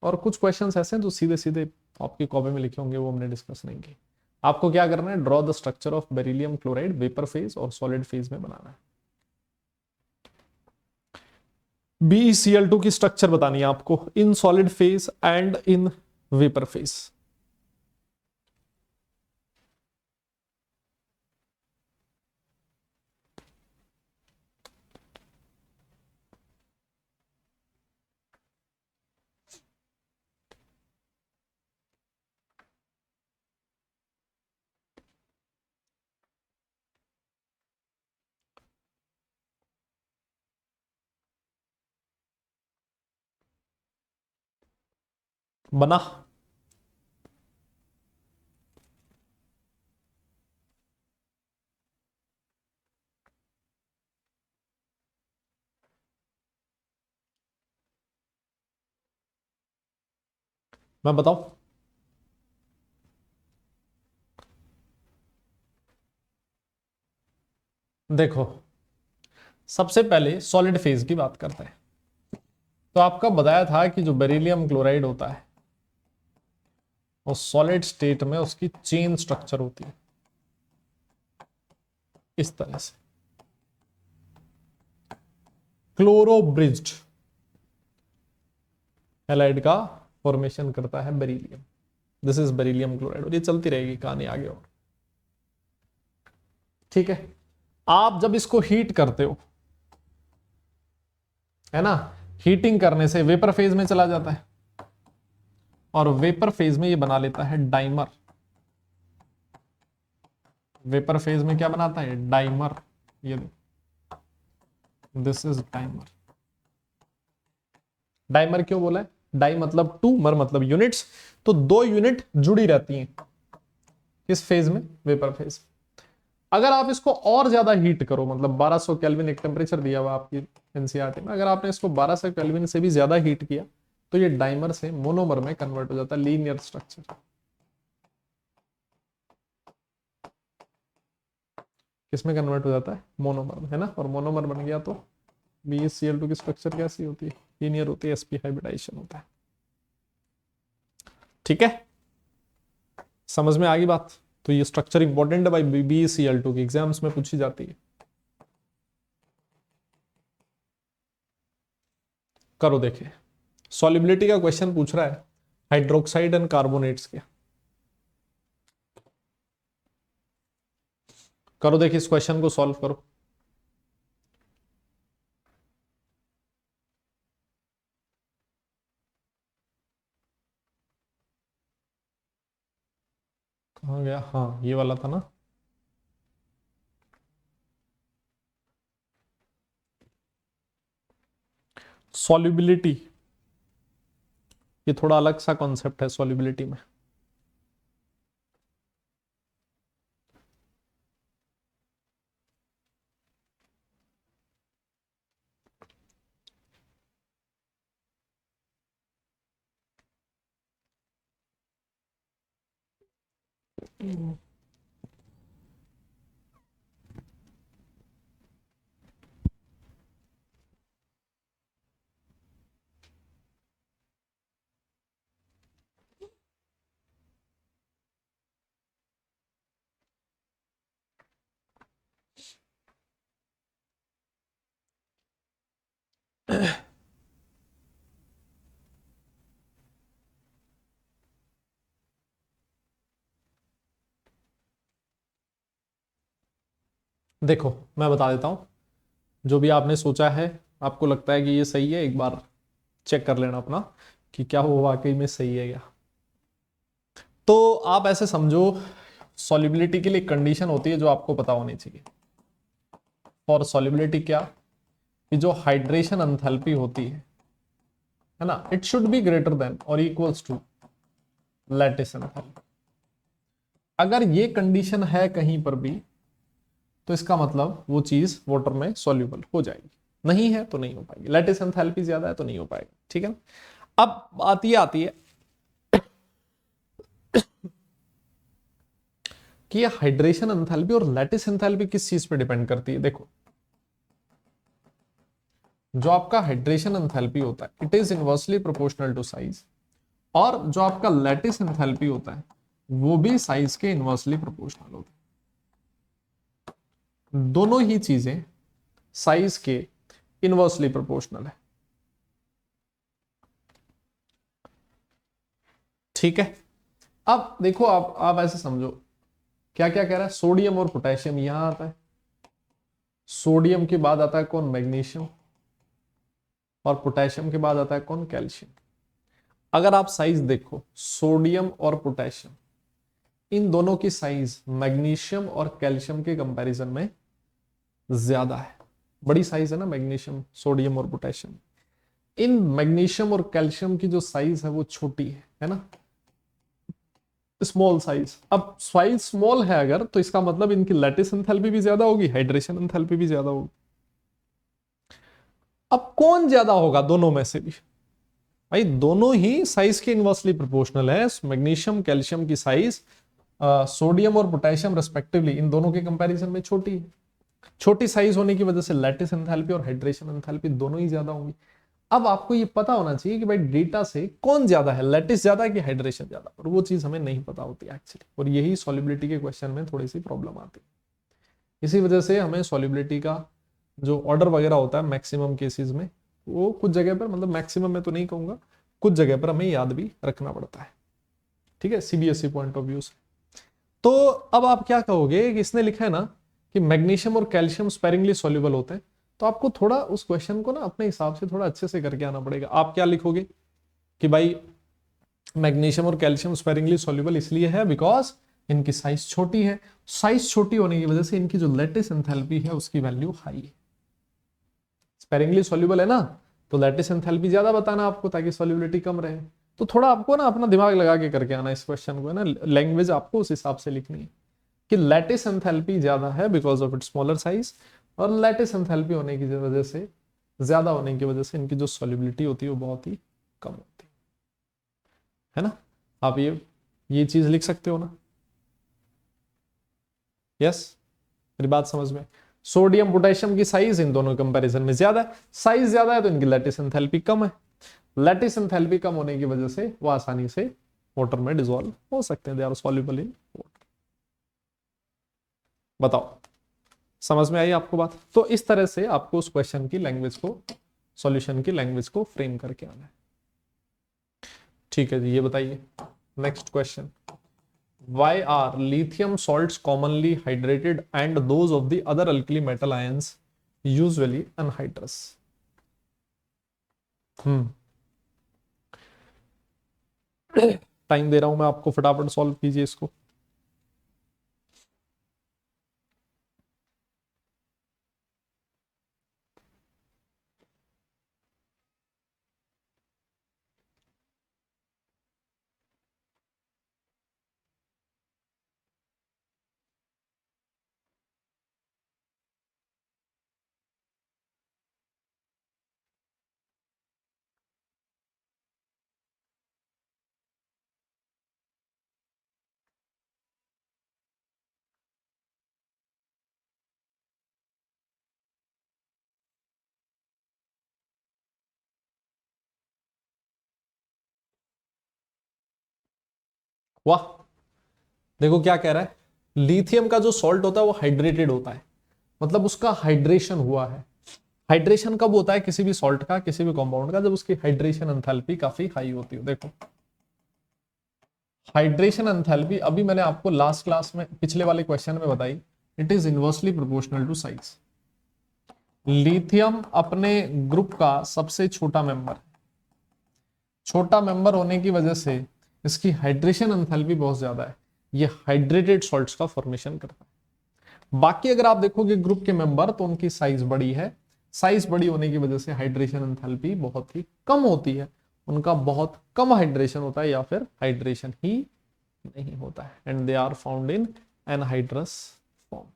और कुछ क्वेश्चंस ऐसे हैं जो सीधे सीधे आपकी कॉपी में लिखे होंगे, वो हमने डिस्कस नहीं किए। आपको क्या करना है, draw the structure of beryllium chloride vapour phase और सॉलिड फेज में बनाना है। BeCl2 की स्ट्रक्चर बतानी है आपको in solid phase and in vapour phase. बना। मैं बताऊं, देखो सबसे पहले सॉलिड फेज की बात करते हैं। तो आपका बताया था कि जो बेरिलियम क्लोराइड होता है वो सॉलिड स्टेट में उसकी चेन स्ट्रक्चर होती है इस तरह से, क्लोरो ब्रिज्ड हैलाइड का फॉर्मेशन करता है beryllium. This is beryllium chloride, और ये चलती रहेगी कहानी आगे और। ठीक है, आप जब इसको हीट करते हो है ना, हीटिंग करने से वेपर फेज में चला जाता है, और वेपर फेज में ये बना लेता है डाइमर। वेपर फेज में क्या बनाता है, डाइमर। ये दिस इज डाइमर। डाइमर क्यों बोला है, डाई मतलब टू, मर मतलब यूनिट्स, तो दो यूनिट जुड़ी रहती हैं किस फेज में, वेपर फेज। अगर आप इसको और ज्यादा हीट करो, मतलब 1200 केल्विन एक टेम्परेचर दिया हुआ आपकी एनसीईआरटी में, अगर आपने इसको 1200 केल्विन से भी ज्यादा हीट किया तो ये डाइमर से मोनोमर में कन्वर्ट हो जाता है, लीनियर स्ट्रक्चर। किसमें कन्वर्ट हो जाता है, मोनोमर में, है ना। और मोनोमर बन गया तो BeCl2 की स्ट्रक्चर कैसी होती है, लीनियर होती है, sp हाइब्रिडाइजेशन होता है। ठीक है, समझ में आ गई बात। तो ये स्ट्रक्चर इंपॉर्टेंट है भाई, BeCl2 की एग्जाम्स में पूछी जाती है। करो देखिए, सॉल्युबिलिटी का क्वेश्चन पूछ रहा है हाइड्रोक्साइड एंड कार्बोनेट्स के। करो देखिए, इस क्वेश्चन को सॉल्व करो। कहाँ गया, हाँ ये वाला था ना। सॉल्युबिलिटी, ये थोड़ा अलग सा कॉन्सेप्ट है सॉल्युबिलिटी में। देखो मैं बता देता हूं, जो भी आपने सोचा है, आपको लगता है कि ये सही है, एक बार चेक कर लेना अपना कि क्या वो वाकई में सही है क्या। तो आप ऐसे समझो, सॉल्युबिलिटी के लिए कंडीशन होती है जो आपको पता होनी चाहिए। फॉर सॉल्युबिलिटी क्या, कि जो हाइड्रेशन एंथैल्पी होती है ना, it should be greater than और इक्वल्स टू लैटिस एंथैल्पी। अगर ये कंडीशन है कहीं पर भी तो इसका मतलब वो चीज वाटर में सॉल्युबल हो जाएगी, नहीं है तो नहीं हो पाएगी। लैटिस एंथैल्पी ज्यादा है तो नहीं हो पाएगा, ठीक है ना। अब बात ये आती है कि ये हाइड्रेशन एंथैल्पी और लैटिस एंथैल्पी किस चीज पे डिपेंड करती है। देखो, जो आपका हाइड्रेशन एंथैल्पी होता है it is inversely proportional to size, और जो आपका लैटिस एंथैल्पी होता है वो भी साइज के इनवर्सली प्रोपोर्शनल होता है। दोनों ही चीजें साइज के इनवर्सली प्रोपोर्शनल है। ठीक है, अब देखो, आप ऐसे समझो, क्या क्या कह रहा है, सोडियम और पोटेशियम यहां आता है, सोडियम के बाद आता है कौन, मैग्नीशियम, और पोटेशियम के बाद आता है कौन, कैल्शियम। अगर आप साइज देखो, सोडियम और पोटेशियम, इन दोनों की साइज मैग्नीशियम और कैल्शियम के कंपैरिजन में ज्यादा है। बड़ी साइज है ना मैग्नीशियम, सोडियम और पोटेशियम। इन मैग्नीशियम और कैल्शियम की जो साइज है वो छोटी है ना, स्मॉल साइज। अब साइज स्मॉल है अगर, तो इसका मतलब इनकी लैटिस एंथैल्पी भी ज्यादा होगी, हाइड्रेशन एंथैल्पी भी ज्यादा होगी। अब कौन ज्यादा होगा दोनों में से भी, भाई दोनों ही साइज के इनवर्सली प्रोपोर्शनल है। मैग्नीशियम कैल्शियम की साइज सोडियम और पोटेशियम रेस्पेक्टिवली इन दोनों के कंपैरिजन में छोटी है। छोटी साइज होने की वजह से लैटिस एंथैल्पी और हाइड्रेशन एंथैल्पी दोनों ही ज्यादा होंगी। अब आपको ये पता होना चाहिए कि भाई डेटा से कौन ज्यादा है, लैटिस ज्यादा है कि हाइड्रेशन ज्यादा, और वो चीज हमें नहीं पता होती एक्चुअली, और यही सॉल्युबिलिटी के क्वेश्चन में थोड़ी सी प्रॉब्लम आती है। इसी वजह से हमें सॉल्युबिलिटी का जो ऑर्डर वगैरह होता है मैक्सिमम केसेस में, वो कुछ जगह पर, मतलब मैक्सिमम में तो नहीं कहूंगा, कुछ जगह पर हमें याद भी रखना पड़ता है। ठीक है, सीबीएसई पॉइंट ऑफ व्यू से। तो अब आप क्या कहोगे कि इसने लिखा है ना कि मैग्नीशियम और कैल्शियम स्पेरिंगली सॉल्युबल होते हैं, तो आपको थोड़ा उस क्वेश्चन को ना अपने हिसाब से थोड़ा अच्छे से करके आना पड़ेगा। आप क्या लिखोगे कि भाई मैग्नीशियम और कैल्शियम स्पेरिंगली सॉल्युबल इसलिए है बिकॉज इनकी साइज छोटी है, साइज छोटी होने की वजह से इनकी जो लैटिस एंथैल्पी है उसकी वैल्यू हाई है। स्पेरिंगली सॉल्युबल है ना, तो लैटिस एंथैल्पी ज्यादा बताना आपको ताकि सॉल्युबिलिटी कम रहे। तो थोड़ा आपको ना अपना दिमाग लगा के करके आना इस क्वेश्चन को, है ना, लैंग्वेज आपको उस हिसाब से लिखनी है कि लैटिस एंथैल्पी ज्यादा है because of it's smaller size, और लैटिस एंथैल्पी होने की वजह से, ज्यादा होने की वजह से इनकी जो सॉल्युबिलिटी होती है वो बहुत ही कम होती है ना। आप ये चीज लिख सकते हो ना, यस, मेरी बात समझ में। सोडियम पोटेशियम की साइज इन दोनों कंपैरिजन में ज्यादा है, साइज ज्यादा है तो इनकी लैटिस एंथैल्पी कम है। लैटिस एंथैल्पी कम होने की वजह से वो आसानी से वाटर में डिसॉल्व हो सकते हैं, they are soluble in water. बताओ, समझ में आई आपको बात। तो इस तरह से आपको उस क्वेश्चन की लैंग्वेज को, सॉल्यूशन की लैंग्वेज को फ्रेम करके आना है। ठीक है जी, ये बताइए next question, why are lithium salts commonly hydrated and those of the other alkali metal ions usually anhydrous? Time दे रहा हूं मैं आपको, फटाफट सॉल्व कीजिए इसको। वाह, देखो क्या कह रहा है, लिथियम का जो सॉल्ट होता है वो हाइड्रेटेड होता है, मतलब उसका हाइड्रेशन हुआ है। हाइड्रेशन कब होता है किसी भी सॉल्ट का, किसी भी कंपाउंड का, जब उसकी हाइड्रेशन एंथैल्पी काफी हाई होती है। देखो हाइड्रेशन एंथैल्पी अभी मैंने आपको लास्ट क्लास में पिछले वाले क्वेश्चन में बताई, it is inversely proportional to size. Lithium अपने ग्रुप का सबसे छोटा मेंबर, छोटा मेंबर होने की वजह से इसकी हाइड्रेशन एंथैल्पी बहुत ज्यादा है, ये हाइड्रेटेड सॉल्ट्स का फॉर्मेशन करता है। बाकी अगर आप देखोगे ग्रुप के मेंबर तो उनकी साइज बड़ी है, साइज बड़ी होने की वजह से हाइड्रेशन एंथैल्पी बहुत ही कम होती है, उनका बहुत कम हाइड्रेशन होता है या फिर हाइड्रेशन ही नहीं होता है, and they are found in anhydrous form.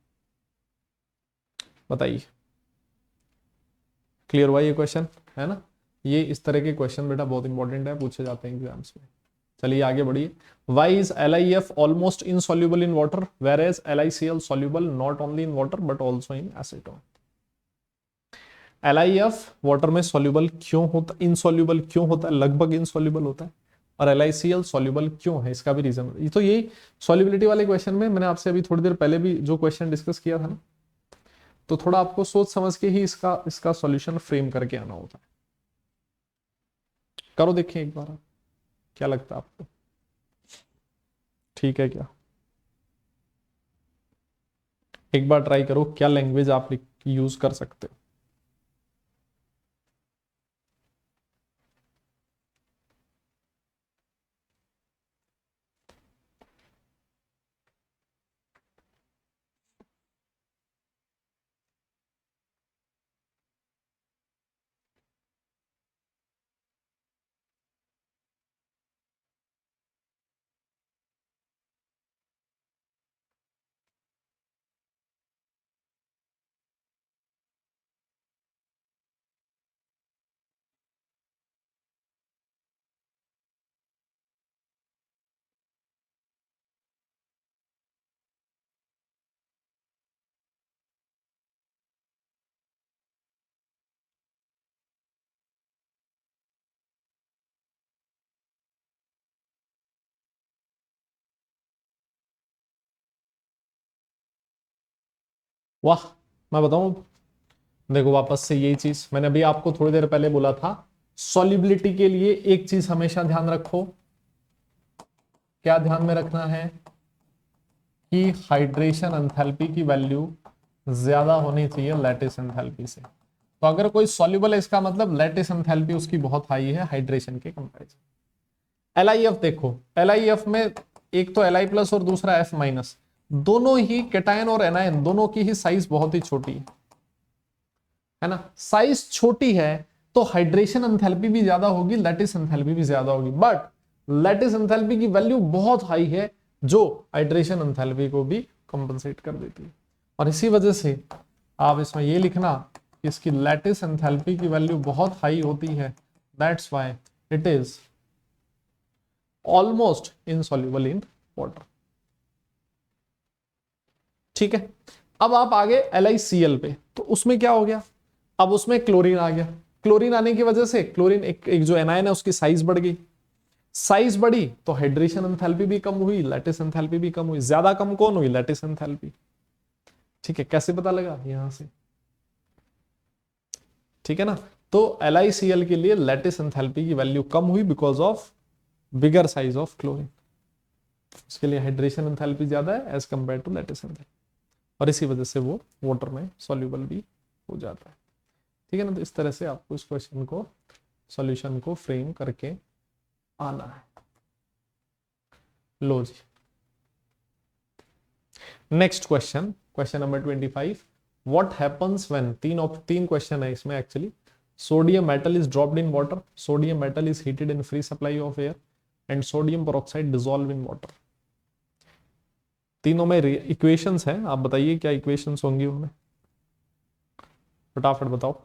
बताइए, क्लियर हुआ ये क्वेश्चन, है ना। ये इस तरह के क्वेश्चन बेटा बहुत इंपॉर्टेंट है, पूछे जाते हैं एग्जाम्स में। चलिए आगे बढ़िए। Why is LiF almost insoluble in water whereas LiCl soluble not only in water but also in acetone. LiF water में सॉल्युबल क्यों होता, इनसॉल्युबल क्यों होता है, लगभग इनसॉल्युबल होता है, और LiCl सॉल्युबल क्यों है, इसका भी रीजन। ये तो यही सॉल्युबिलिटी वाले क्वेश्चन में मैंने आपसे अभी थोड़ी देर पहले भी जो क्वेश्चन डिस्कस किया था ना, तो थोड़ा आपको सोच समझ के ही इसका सॉल्यूशन फ्रेम करके आना होता है। करो देखिए एक बार, क्या लगता है आपको, ठीक है क्या? एक बार ट्राई करो, क्या लैंग्वेज आप यूज कर सकते हो। वाह, मैं बताऊं, देखो वापस से यही चीज मैंने अभी आपको थोड़ी देर पहले बोला था, सॉल्युबिलिटी के लिए एक चीज हमेशा ध्यान रखो, क्या ध्यान में रखना है कि हाइड्रेशन एंथैल्पी की वैल्यू ज्यादा होनी चाहिए लैटिस एंथैल्पी से। तो अगर कोई सॉल्युबल है इसका मतलब लैटिस एंथैल्पी उसकी बहुत हाई है हाइड्रेशन के कंपैरिजन। LiF देखो, LiF में एक तो Li प्लस और दूसरा F माइनस, दोनों ही कैटायन और एनायन दोनों की ही साइज बहुत ही छोटी है ना, साइज छोटी है तो हाइड्रेशन एंथैल्पी भी ज्यादा होगी, लैटिस एंथैल्पी भी ज्यादा होगी, बट लैटिस एंथैल्पी की वैल्यू बहुत हाई है जो हाइड्रेशन एंथैल्पी को भी कंपनसेट कर देती है। और इसी वजह से आप इसमें ये लिखना कि इसकी लैटिस एंथैल्पी की वैल्यू बहुत हाई होती है, that's why it is almost insoluble in water. ठीक है, अब आप आगे LiCl पे, तो उसमें क्या हो गया, अब उसमें क्लोरीन आ गया, क्लोरीन आने की वजह से क्लोरीन एक जो एनायन है उसकी साइज बढ़ गई, साइज बढ़ी तो हाइड्रेशन एंथैल्पी भी कम हुई, लैटिस एंथैल्पी भी कम हुई, ज्यादा कम कौन हुई, लैटिस एंथैल्पी। ठीक है, कैसे पता लगा, यहां से, ठीक है ना। तो LiCl के लिए लैटिस एंथैल्पी की वैल्यू कम हुई because of bigger size of chlorine, उसके लिए हाइड्रेशन एंथैल्पी ज्यादा है as compared to lattice enthalpy, और इसी वजह से वो वाटर में सॉल्युबल भी हो जाता है। ठीक है ना, तो इस तरह से आपको इस क्वेश्चन को सॉल्यूशन को फ्रेम करके आना है। लो जी, next question, question number 25, what happens when, तीन क्वेश्चन है इसमें actually. Sodium metal is dropped in water, sodium metal is heated in free supply of air, and sodium peroxide dissolve in water. तीनों में इक्वेशंस हैं, आप बताइए क्या इक्वेशंस होंगी उनमें, फटाफट बताओ।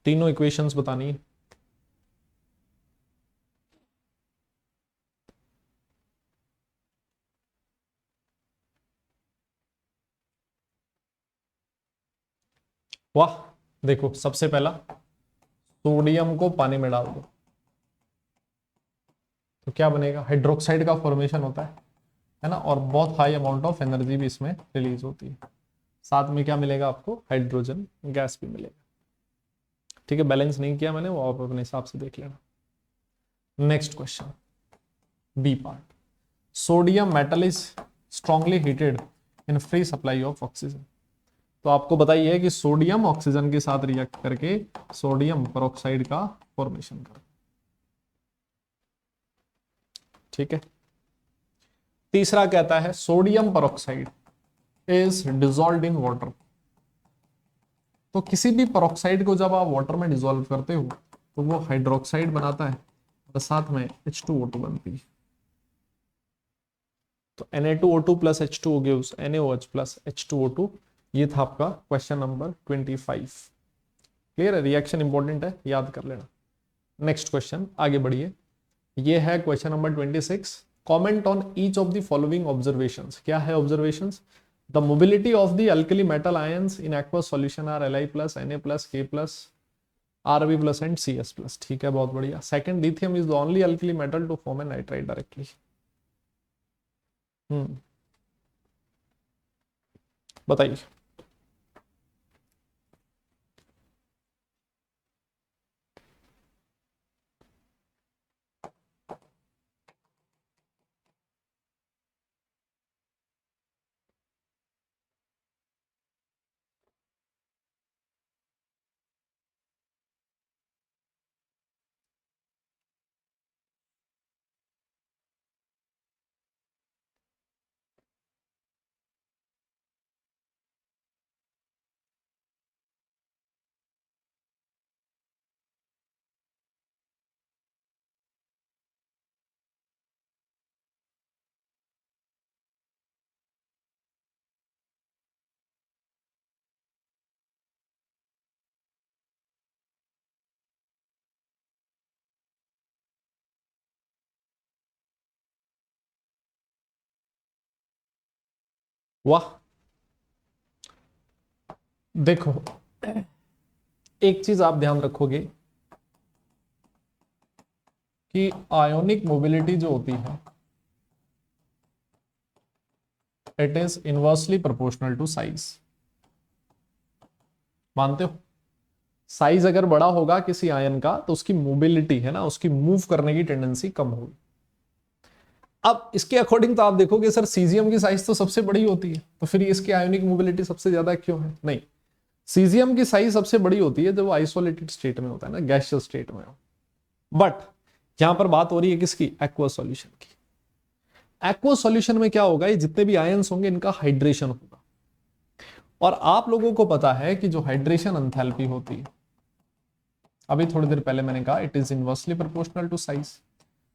तीनों इक्वेशंस बतानी है। वाह, देखो सबसे पहला सोडियम को पानी में डाल दो तो क्या बनेगा, हाइड्रोक्साइड का फॉर्मेशन होता है ना, और बहुत हाई अमाउंट ऑफ एनर्जी भी इसमें रिलीज होती है, साथ में क्या मिलेगा आपको, हाइड्रोजन गैस भी मिलेगा। ठीक है, बैलेंस नहीं किया मैंने, वो आप अपने हिसाब से देख लेना। Next question, B part, sodium metal is strongly heated in free supply of oxygen. तो आपको बताइए कि सोडियम ऑक्सीजन के साथ रिएक्ट करके सोडियम पेरोक्साइड का फॉर्मेशन कर। ठीक है। तीसरा कहता है sodium peroxide is dissolved in water. तो किसी भी पेरोक्साइड को जब आप वाटर में डिजोल्व करते हो तो वो हाइड्रोक्साइड बनाता है और साथ में H2O2 बनती है। तो Na2O2 plus H2O gives NaOH plus H2O2। ये था आपका क्वेश्चन नंबर 25। क्लियर है, रिएक्शन इंपॉर्टेंट है, याद कर लेना। नेक्स्ट क्वेश्चन, आगे बढ़िए। ये है question number 26। Comment on each of the following observations. क्या है observations? The mobility of the alkali metal ions in aqueous solution are Li plus Na plus K plus Rb plus and Cs plus. ठीक है, बहुत बढ़िया। Second, lithium is the only alkali metal to form an nitride directly. बताइए। वाह, देखो एक चीज आप ध्यान रखोगे कि आयोनिक मोबिलिटी जो होती है it is inversely proportional to size. मानते हो? साइज अगर बड़ा होगा किसी आयन का तो उसकी मोबिलिटी है ना, उसकी मूव करने की टेंडेंसी कम होगी। अब इसके अकॉर्डिंग तो आप देखोगे सर सीजियम की साइज तो सबसे बड़ी होती है, तो फिर इसकी आयोनिक मोबिलिटी सबसे ज्यादा क्यों है? नहीं, सीजियम की साइज सबसे बड़ी होती है जब वो आइसोलेटेड स्टेट में होता है ना, गैसियस स्टेट में हो। बट यहां पर बात हो रही है किसकी? एक्वस सॉल्यूशन की। एक्वस सॉल्यूशन में क्या होगा, ये जितने भी आयंस होंगे इनका हाइड्रेशन होगा। और आप लोगों को पता है कि जो हाइड्रेशन एंथैल्पी होती है, अभी थोड़ी देर पहले मैंने कहा it is inversely proportional to size.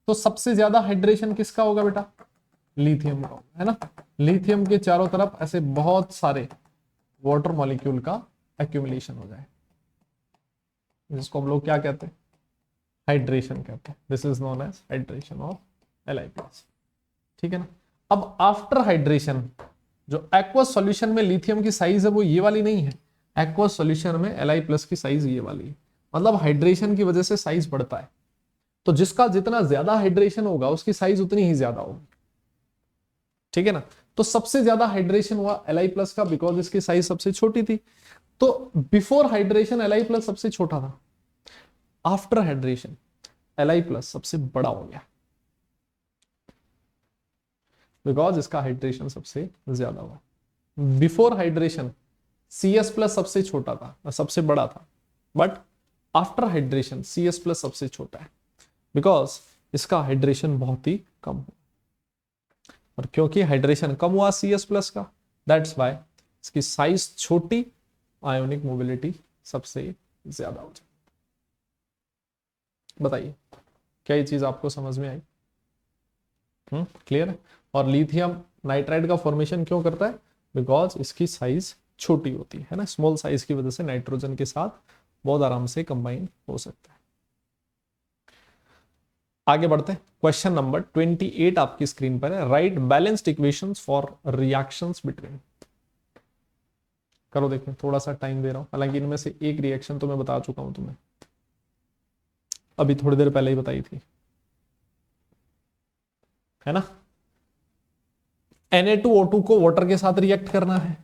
तो सबसे ज्यादा हाइड्रेशन किसका होगा बेटा? लिथियम का, है ना। लिथियम के चारों तरफ ऐसे बहुत सारे वाटर मॉलिक्यूल का एक्यूमुलेशन हो जाए, जिसको हम लोग क्या कहते हैं? हाइड्रेशन कहते हैं। This is known as hydration of Li plus. ठीक है ना। अब आफ्टर हाइड्रेशन जो एक्वस सॉल्यूशन में लिथियम की साइज है वो ये वाली नहीं है, एक्वस सॉल्यूशन में Li प्लस की साइज ये वाली है। मतलब हाइड्रेशन की वजह से साइज बढ़ता है। तो जिसका जितना ज्यादा हाइड्रेशन होगा उसकी साइज उतनी ही ज्यादा होगी। ठीक है ना। तो सबसे ज्यादा हाइड्रेशन हुआ Li प्लस का, बिकॉज इसकी साइज सबसे छोटी थी। तो बिफोर हाइड्रेशन Li प्लस सबसे छोटा था, आफ्टर हाइड्रेशन Li प्लस सबसे बड़ा हो गया, बिकॉज इसका हाइड्रेशन सबसे ज्यादा हुआ। बिफोर हाइड्रेशन Cs प्लस सबसे छोटा था, सबसे बड़ा था, but after hydration Cs plus सबसे छोटा है, बिकॉज इसका हाइड्रेशन बहुत ही कम हुआ। और क्योंकि हाइड्रेशन कम हुआ Cs प्लस का, दैट्स वाई इसकी साइज छोटी, आयोनिक मोबिलिटी सबसे ज्यादा हो जाए। बताइए, क्या ये चीज आपको समझ में आई? क्लियर है। और लिथियम नाइट्राइड का फॉर्मेशन क्यों करता है? बिकॉज इसकी साइज छोटी होती है ना, स्मॉल साइज की वजह से नाइट्रोजन के साथ बहुत आराम से कंबाइन हो सकता है। आगे बढ़ते हैं। क्वेश्चन नंबर 28 आपकी स्क्रीन पर है। Right balanced equations for reactions between. करो, देखें, थोड़ा सा टाइम दे रहा हूं, हालांकि इनमें से एक रिएक्शन तो मैं बता चुका हूं तुम्हें, अभी थोड़ी देर पहले ही बताई थी, है ना। Na2O2 को वाटर के साथ रिएक्ट करना है।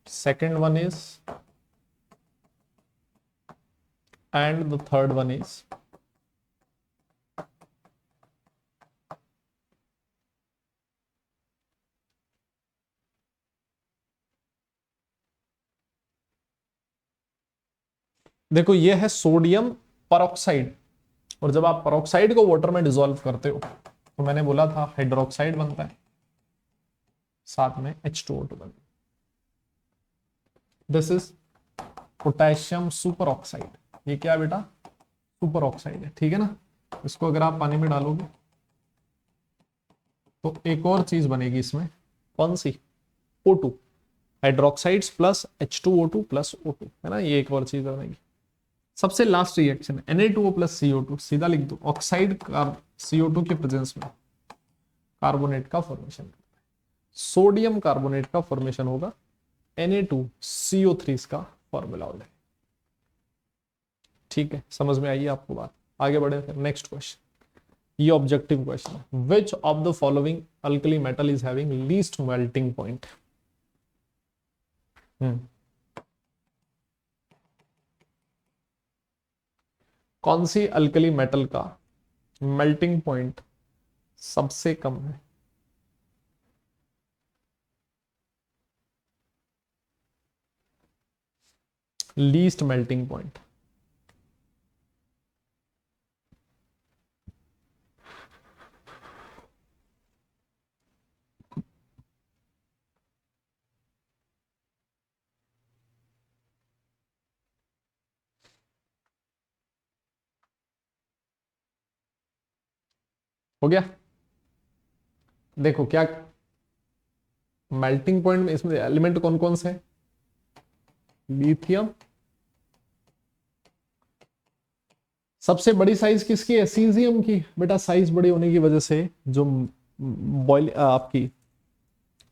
Second one is, and the third one is देखो ये है सोडियम परऑक्साइड, और जब आप परऑक्साइड को वाटर में डिसॉल्व करते हो तो मैंने बोला था हाइड्रोक्साइड बनता है, साथ में H2O2 बनता है। This is potassium super oxide. ये क्या है बेटा? सुपर ऑक्साइड है, ठीक है ना। इसको अगर आप पानी में डालोगे तो एक और चीज बनेगी इसमें, कौन सी? O2, hydroxides plus H2O2 plus O2, है ना, ये एक और चीज बनेगी। सबसे लास्ट रिएक्शन है Na2O प्लस CO2, सीधा लिख दो, ऑक्साइड CO2 के प्रेजेंस में कार्बोनेट का फॉर्मेशन करता है। सोडियम कार्बोनेट का फॉर्मेशन होगा, Na2CO3 इसका फॉर्मूला हो जाएगा। ठीक है, समझ में आई आपको बात? आगे बढ़े फिर नेक्स्ट क्वेश्चन। ये ऑब्जेक्टिव क्वेश्चन है। Which of the following alkali metal is having least melting point? कौन सी अल्कली मेटल का मेल्टिंग पॉइंट सबसे कम है? Least melting point. हो गया? देखो क्या मेल्टिंग पॉइंट में इसमें एलिमेंट कौन कौन से हैं? लिथियम। सबसे बड़ी साइज किसकी है? सीजियम की। बेटा साइज बड़ी होने की वजह से जो बॉइल आपकी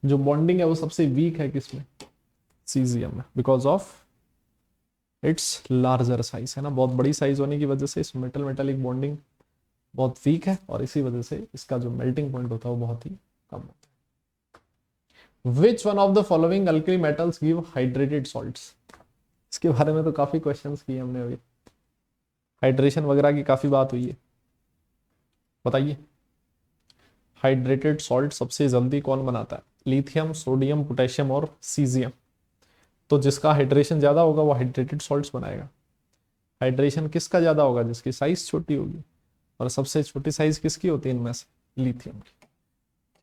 जो बॉन्डिंग है वो सबसे वीक है किसमें? सीजियम में, because of it's larger size, है ना। बहुत बड़ी साइज होने की वजह से इस मेटल मेटालिक बॉन्डिंग बहुत वीक है, और इसी वजह से इसका जो मेल्टिंग पॉइंट होता है वो बहुत ही कम होता है। Which one of the following alkali metals give hydrated salts? इसके बारे में तो काफी क्वेश्चंस किए हमने अभी, हाइड्रेशन वगैरह की काफी बात हुई है। बताइए, हाइड्रेटेड सॉल्ट सबसे जल्दी कौन बनाता है? लिथियम, सोडियम, पोटेशियम और सीजियम। तो जिसका हाइड्रेशन ज्यादा होगा वो हाइड्रेटेड सॉल्ट्स बनाएगा। हाइड्रेशन किसका ज्यादा होगा? जिसकी साइज छोटी होगी, और सबसे छोटी साइज किसकी होती है इनमें से? लिथियम की।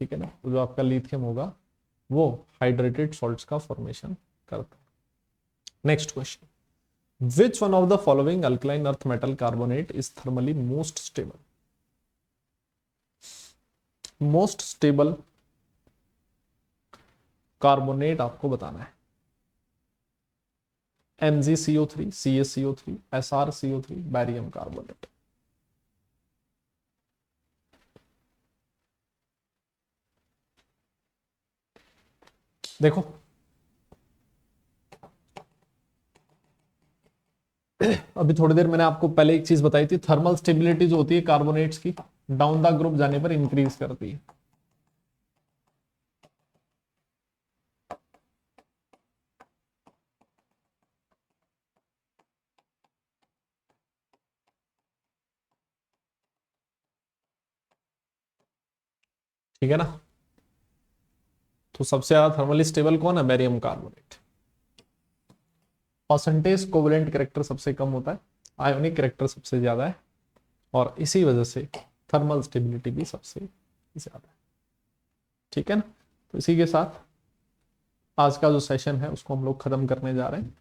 ठीक है ना, तो जो आपका लिथियम होगा वो हाइड्रेटेड सॉल्ट्स का फॉर्मेशन करता है। Next question, which one of the following alkaline earth metal carbonate is thermally most stable? Most stable carbonate आपको बताना है। MgCO3, CaCO3, SrCO3, barium carbonate. देखो अभी थोड़ी देर मैंने आपको पहले एक चीज बताई थी, थर्मल स्टेबिलिटी जो होती है कार्बोनेट्स की डाउन द ग्रुप जाने पर इंक्रीज करती है। ठीक है ना, तो सबसे ज्यादा थर्मली स्टेबल कौन है? Barium carbonate. Percentage covalent character सबसे कम होता है, आयोनिक कैरेक्टर सबसे ज्यादा है, और इसी वजह से थर्मल स्टेबिलिटी भी सबसे ज्यादा है। ठीक है ना, तो इसी के साथ आज का जो सेशन है उसको हम लोग खत्म करने जा रहे हैं।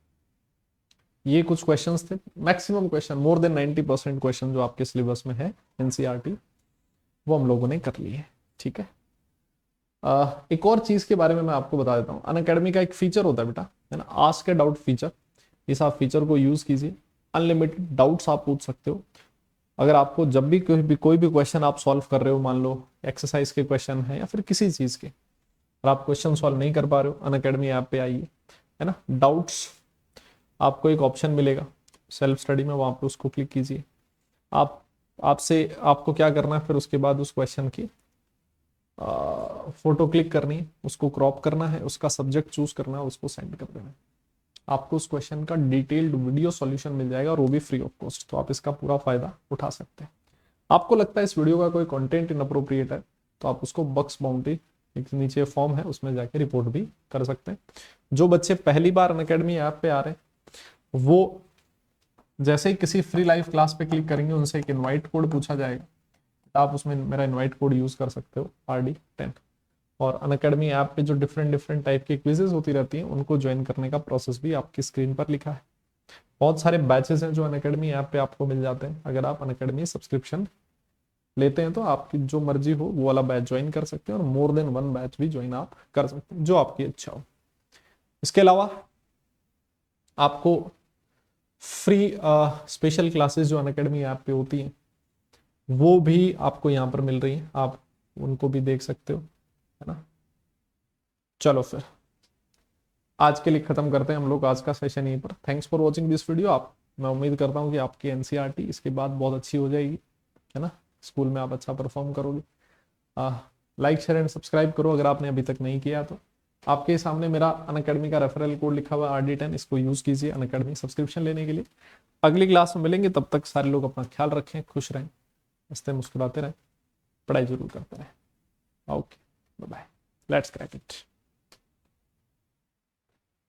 ये कुछ क्वेश्चंस थे, maximum question, more than 90% question जो आपके सिलेबस में है एनसीईआरटी, वो हम लोगों ने कर लिए है। ठीक है, एक और चीज के बारे में मैं आपको बता देता हूँ। अनअकैडमी का एक फीचर होता है बेटा, है ना, आस्क ए डाउट फीचर। इस आप फीचर को यूज कीजिए, अनलिमिटेड डाउट्स आप पूछ सकते हो। अगर आपको जब भी कोई भी क्वेश्चन आप सॉल्व कर रहे हो, मान लो एक्सरसाइज के क्वेश्चन है या फिर किसी चीज के, और आप क्वेश्चन सॉल्व नहीं कर पा रहे हो, अनअकैडमी ऐप पे आइए, है ना, डाउट्स, आपको एक ऑप्शन मिलेगा सेल्फ स्टडी में, वहां पे उसको क्लिक कीजिए। आपको क्या करना है फिर उसके बाद, उस क्वेश्चन की फोटो क्लिक करनी है, उसको क्रॉप करना है, उसका सब्जेक्ट चूज करना है, उसको सेंड कर देना है। आपको उस क्वेश्चन का डिटेल्ड वीडियो सॉल्यूशन मिल जाएगा, और वो भी फ्री ऑफ कॉस्ट। तो आप इसका पूरा फायदा उठा सकते हैं। आपको लगता है इस वीडियो का कोई कंटेंट इनअप्रोप्रिएट है तो आप उसको बक्स बाउंड्री एक नीचे फॉर्म है उसमें जाके रिपोर्ट भी कर सकते हैं। जो बच्चे पहली बार अनअकैडमी ऐप पे आ रहे हैं वो जैसे ही किसी फ्री लाइव क्लास पे क्लिक करेंगे उनसे एक इनवाइट कोड पूछा जाएगा, आप उसमें मेरा इनवाइट कोड यूज कर सकते हो RD10। और अनअकैडमी ऐप पे जो डिफरेंट डिफरेंट टाइप की क्विजेज होती रहती हैं उनको ज्वाइन करने का प्रोसेस भी आपकी स्क्रीन पर लिखा है। बहुत सारे बैचेस हैं जो अनअकैडमी ऐप पे आपको मिल जाते हैं। अगर आप अनअकैडमी सब्सक्रिप्शन लेते हैं तो आपकी जो मर्जी हो वो वाला बैच ज्वाइन कर सकते हैं, और मोर देन वन बैच भी ज्वाइन आप कर सकते हैं, जो आपकी इच्छा हो। इसके अलावा आपको फ्री स्पेशल क्लासेस जो अनअकैडमी ऐप पे होती हैं वो भी आपको यहाँ पर मिल रही हैं, आप उनको भी देख सकते हो, है ना। चलो फिर आज के लिए खत्म करते हैं हम लोग आज का सेशन यहीं पर। Thanks for watching this video. मैं उम्मीद करता हूँ कि आपकी NCERT इसके बाद बहुत अच्छी हो जाएगी, है ना। स्कूल में आप अच्छा परफॉर्म करोगे। लाइक शेयर एंड सब्सक्राइब करो अगर आपने अभी तक नहीं किया तो। आपके सामने मेरा अनअकैडमी का रेफरल कोड लिखा हुआ है RD10, इसको यूज कीजिए अनअकैडमी सब्सक्रिप्शन लेने के लिए। अगली क्लास में मिलेंगे, तब तक सारे लोग अपना ख्याल रखें, खुश रहें, हंसते मुस्कुराते रहें, पढ़ाई जरूर करते रहें। Okay, bye bye, let's crack it.